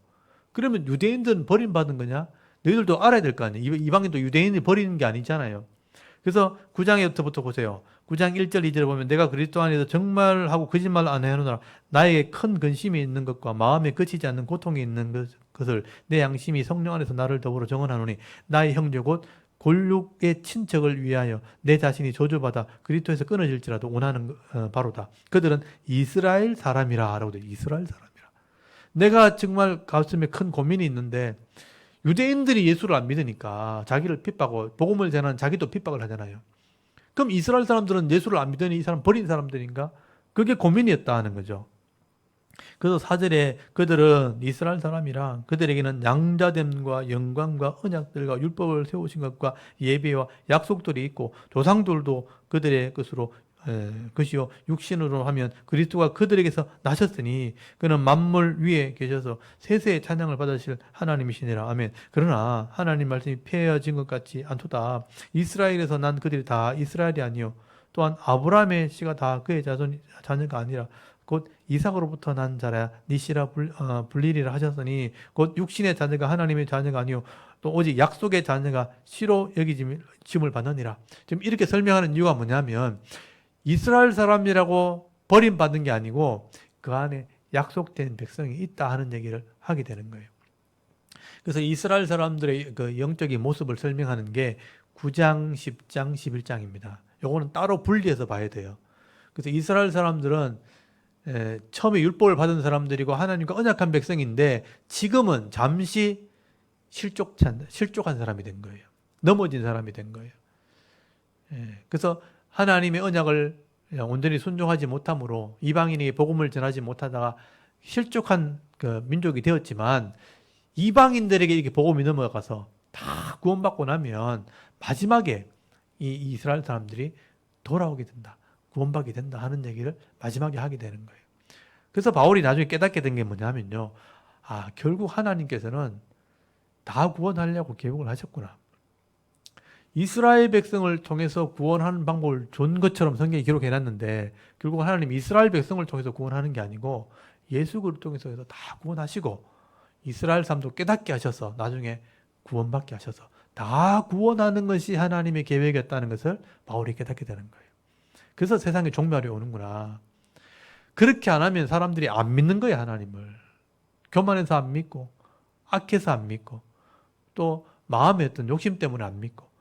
그러면 유대인들은 버림받은 거냐? 너희들도 알아야 될 거 아니에요. 이방인도 유대인이 버리는 게 아니잖아요. 그래서 9장부터 보세요. 9장 1절 2절을 보면 내가 그리스도 안에서 정말하고 거짓말 안 해놓으라. 나에게 큰 근심이 있는 것과 마음에 그치지 않는 고통이 있는 것을 내 양심이 성령 안에서 나를 더불어 정언하노니 나의 형제 곧 골육의 친척을 위하여 내 자신이 저주받아 그리스도에서 끊어질지라도 원하는 바로다. 그들은 이스라엘 사람이라 라고 돼. 이스라엘 사람이라. 내가 정말 가슴에 큰 고민이 있는데 유대인들이 예수를 안 믿으니까 자기를 핍박하고 복음을 전하는 자기도 핍박을 하잖아요. 그럼 이스라엘 사람들은 예수를 안 믿으니 이 사람 버린 사람들인가? 그게 고민이었다 하는 거죠. 그래서 4절에 그들은 이스라엘 사람이라 그들에게는 양자됨과 영광과 언약들과 율법을 세우신 것과 예배와 약속들이 있고 조상들도 그들의 것으로 것이요 육신으로 하면 그리스도가 그들에게서 나셨으니 그는 만물 위에 계셔서 세세의 찬양을 받으실 하나님이시니라. 아멘. 그러나 하나님 말씀이 폐해진 것 같지 않도다. 이스라엘에서 난 그들이 다 이스라엘이 아니요 또한 아브라함의 씨가 다 그의 자녀가 아니라 곧 이삭으로부터 난 자라 니시라 불리리라 하셨으니 곧 육신의 자녀가 하나님의 자녀가 아니요 또 오직 약속의 자녀가 씨로 여기짐을 받느니라. 지금 이렇게 설명하는 이유가 뭐냐면 이스라엘 사람이라고 버림받은 게 아니고 그 안에 약속된 백성이 있다 하는 얘기를 하게 되는 거예요. 그래서 이스라엘 사람들의 그 영적인 모습을 설명하는 게 9장, 10장, 11장입니다. 요거는 따로 분리해서 봐야 돼요. 그래서 이스라엘 사람들은 처음에 율법을 받은 사람들이고 하나님과 언약한 백성인데 지금은 잠시 실족한 사람이 된 거예요. 넘어진 사람이 된 거예요. 그래서 하나님의 언약을 온전히 순종하지 못함으로 이방인에게 복음을 전하지 못하다가 실족한 그 민족이 되었지만 이방인들에게 이렇게 복음이 넘어가서 다 구원받고 나면 마지막에 이 이스라엘 사람들이 돌아오게 된다. 구원받게 된다 하는 얘기를 마지막에 하게 되는 거예요. 그래서 바울이 나중에 깨닫게 된 게 뭐냐면요. 결국 하나님께서는 다 구원하려고 계획을 하셨구나. 이스라엘 백성을 통해서 구원하는 방법을 준 것처럼 성경에 기록해놨는데 결국 하나님 이스라엘 백성을 통해서 구원하는 게 아니고 예수 그리스도를 통해서 다 구원하시고 이스라엘 사람도 깨닫게 하셔서 나중에 구원받게 하셔서 다 구원하는 것이 하나님의 계획이었다는 것을 바울이 깨닫게 되는 거예요. 그래서 세상에 종말이 오는구나. 그렇게 안 하면 사람들이 안 믿는 거예요, 하나님을. 교만해서 안 믿고 악해서 안 믿고 또 마음의 어떤 욕심 때문에 안 믿고.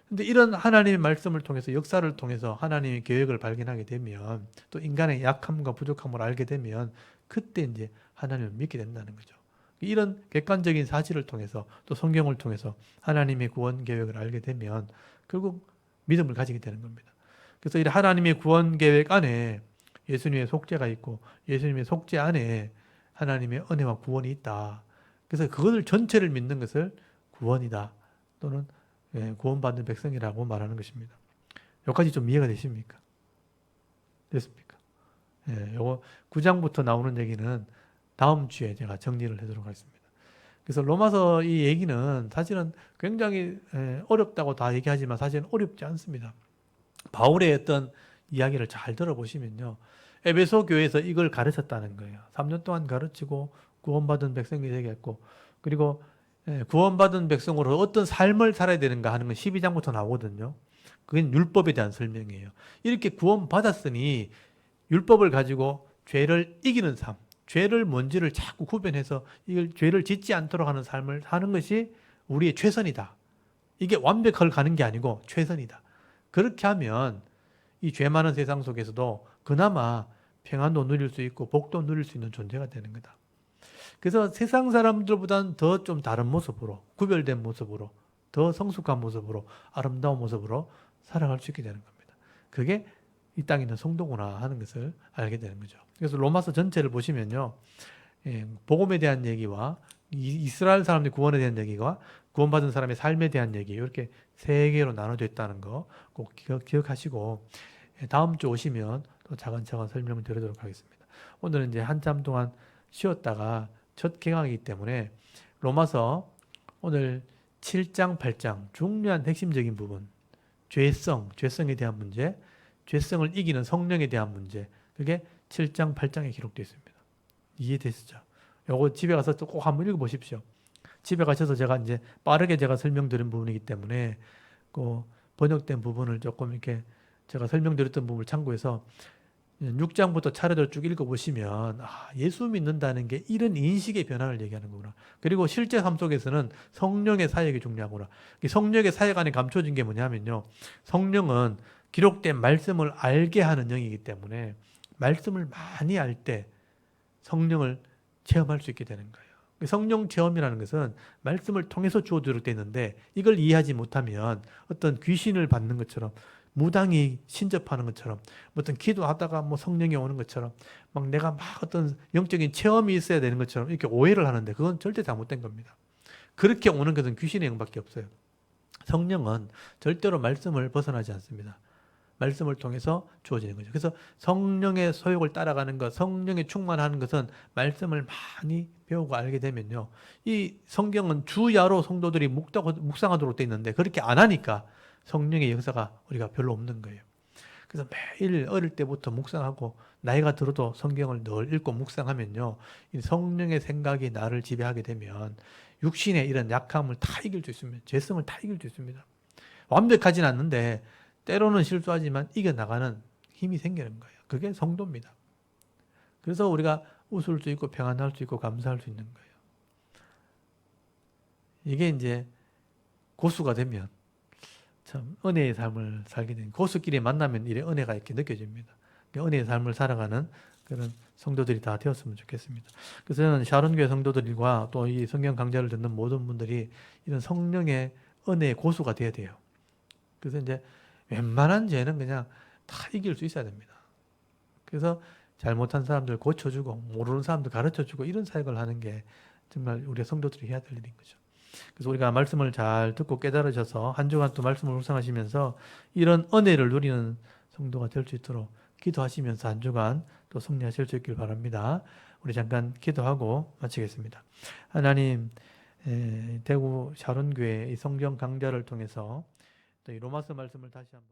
근데 이런 하나님의 말씀을 통해서 역사를 통해서 하나님의 계획을 발견하게 되면 또 인간의 약함과 부족함을 알게 되면 그때 이제 하나님을 믿게 된다는 거죠. 이런 객관적인 사실을 통해서 또 성경을 통해서 하나님의 구원 계획을 알게 되면 결국 믿음을 가지게 되는 겁니다. 그래서 이 하나님의 구원 계획 안에 예수님의 속죄가 있고 예수님의 속죄 안에 하나님의 은혜와 구원이 있다. 그래서 그것을 전체를 믿는 것을 구원이다. 또는 구원받는 백성이라고 말하는 것입니다. 여기까지 좀 이해가 되십니까? 됐습니까? 요거 9장부터 나오는 얘기는 다음 주에 제가 정리를 하도록 하겠습니다. 그래서 로마서 이 얘기는 사실은 굉장히 어렵다고 다 얘기하지만 사실은 어렵지 않습니다. 바울의 어떤 이야기를 잘 들어보시면요. 에베소 교회에서 이걸 가르쳤다는 거예요. 3년 동안 가르치고 구원받은 백성이 되게 했고 그리고 구원받은 백성으로 어떤 삶을 살아야 되는가 하는 건 12장부터 나오거든요. 그건 율법에 대한 설명이에요. 이렇게 구원받았으니 율법을 가지고 죄를 이기는 삶, 죄를 뭔지를 자꾸 구별해서 이걸 죄를 짓지 않도록 하는 삶을 사는 것이 우리의 최선이다. 이게 완벽하게 가는 게 아니고 최선이다. 그렇게 하면 이 죄 많은 세상 속에서도 그나마 평안도 누릴 수 있고 복도 누릴 수 있는 존재가 되는 거다. 그래서 세상 사람들보다는 더 좀 다른 모습으로, 구별된 모습으로, 더 성숙한 모습으로, 아름다운 모습으로 살아갈 수 있게 되는 겁니다. 그게 이 땅에 있는 성도구나 하는 것을 알게 되는 거죠. 그래서 로마서 전체를 보시면요. 복음에 대한 얘기와 이스라엘 사람들의 구원에 대한 얘기와 구원받은 사람의 삶에 대한 얘기 이렇게 세 개로 나눠져 있다는 거 꼭 기억하시고 다음 주 오시면 또 차근차근 설명을 드리도록 하겠습니다. 오늘은 이제 한참 동안 쉬었다가 첫 개강이기 때문에 로마서 오늘 7장, 8장 중요한 핵심적인 부분 죄성에 대한 문제, 죄성을 이기는 성령에 대한 문제 그게 7장, 8장에 기록되어 있습니다. 이해되시죠? 요거 집에 가서 또 꼭 한번 읽어보십시오. 집에 가셔서 제가 이제 빠르게 제가 설명드린 부분이기 때문에 그 번역된 부분을 조금 이렇게 제가 설명드렸던 부분을 참고해서 6장부터 차례대로 쭉 읽어보시면 예수 믿는다는 게 이런 인식의 변화를 얘기하는 거구나. 그리고 실제 삶 속에서는 성령의 사역이 중요하구나. 성령의 사역 안에 감춰진 게 뭐냐면요. 성령은 기록된 말씀을 알게 하는 영이기 때문에 말씀을 많이 알 때 성령을 체험할 수 있게 되는 거예요. 성령 체험이라는 것은 말씀을 통해서 주어지도록 되어 있는데 이걸 이해하지 못하면 어떤 귀신을 받는 것처럼 무당이 신접하는 것처럼 어떤 기도하다가 뭐 성령이 오는 것처럼 막 내가 막 어떤 영적인 체험이 있어야 되는 것처럼 이렇게 오해를 하는데 그건 절대 잘못된 겁니다. 그렇게 오는 것은 귀신의 영밖에 없어요. 성령은 절대로 말씀을 벗어나지 않습니다. 말씀을 통해서 주어지는 거죠. 그래서 성령의 소욕을 따라가는 것, 성령에 충만하는 것은 말씀을 많이 배우고 알게 되면요. 이 성경은 주야로 성도들이 묵상하도록 되어 있는데 그렇게 안 하니까 성령의 역사가 우리가 별로 없는 거예요. 그래서 매일 어릴 때부터 묵상하고 나이가 들어도 성경을 늘 읽고 묵상하면요. 이 성령의 생각이 나를 지배하게 되면 육신의 이런 약함을 다 이길 수 있습니다. 죄성을 다 이길 수 있습니다. 완벽하진 않는데 때로는 실수하지만 이겨나가는 힘이 생기는 거예요. 그게 성도입니다. 그래서 우리가 웃을 수 있고 평안할 수 있고 감사할 수 있는 거예요. 이게 이제 고수가 되면 참 은혜의 삶을 살게 되는 고수끼리 만나면 이래 은혜가 이렇게 느껴집니다. 은혜의 삶을 살아가는 그런 성도들이 다 되었으면 좋겠습니다. 그래서 저는 샤론교회 성도들과 또 이 성경 강좌를 듣는 모든 분들이 이런 성령의 은혜의 고수가 되어야 돼요. 그래서 이제 웬만한 죄는 그냥 다 이길 수 있어야 됩니다. 그래서 잘못한 사람들 고쳐주고 모르는 사람들 가르쳐주고 이런 사역을 하는 게 정말 우리 성도들이 해야 될 일인 거죠. 그래서 우리가 말씀을 잘 듣고 깨달으셔서 한 주간 또 말씀을 묵상하시면서 이런 은혜를 누리는 성도가 될 수 있도록 기도하시면서 한 주간 또 승리하실 수 있길 바랍니다. 우리 잠깐 기도하고 마치겠습니다. 하나님, 대구 샤론교회 이 성경 강좌를 통해서 또 이 로마서 말씀을 다시 한번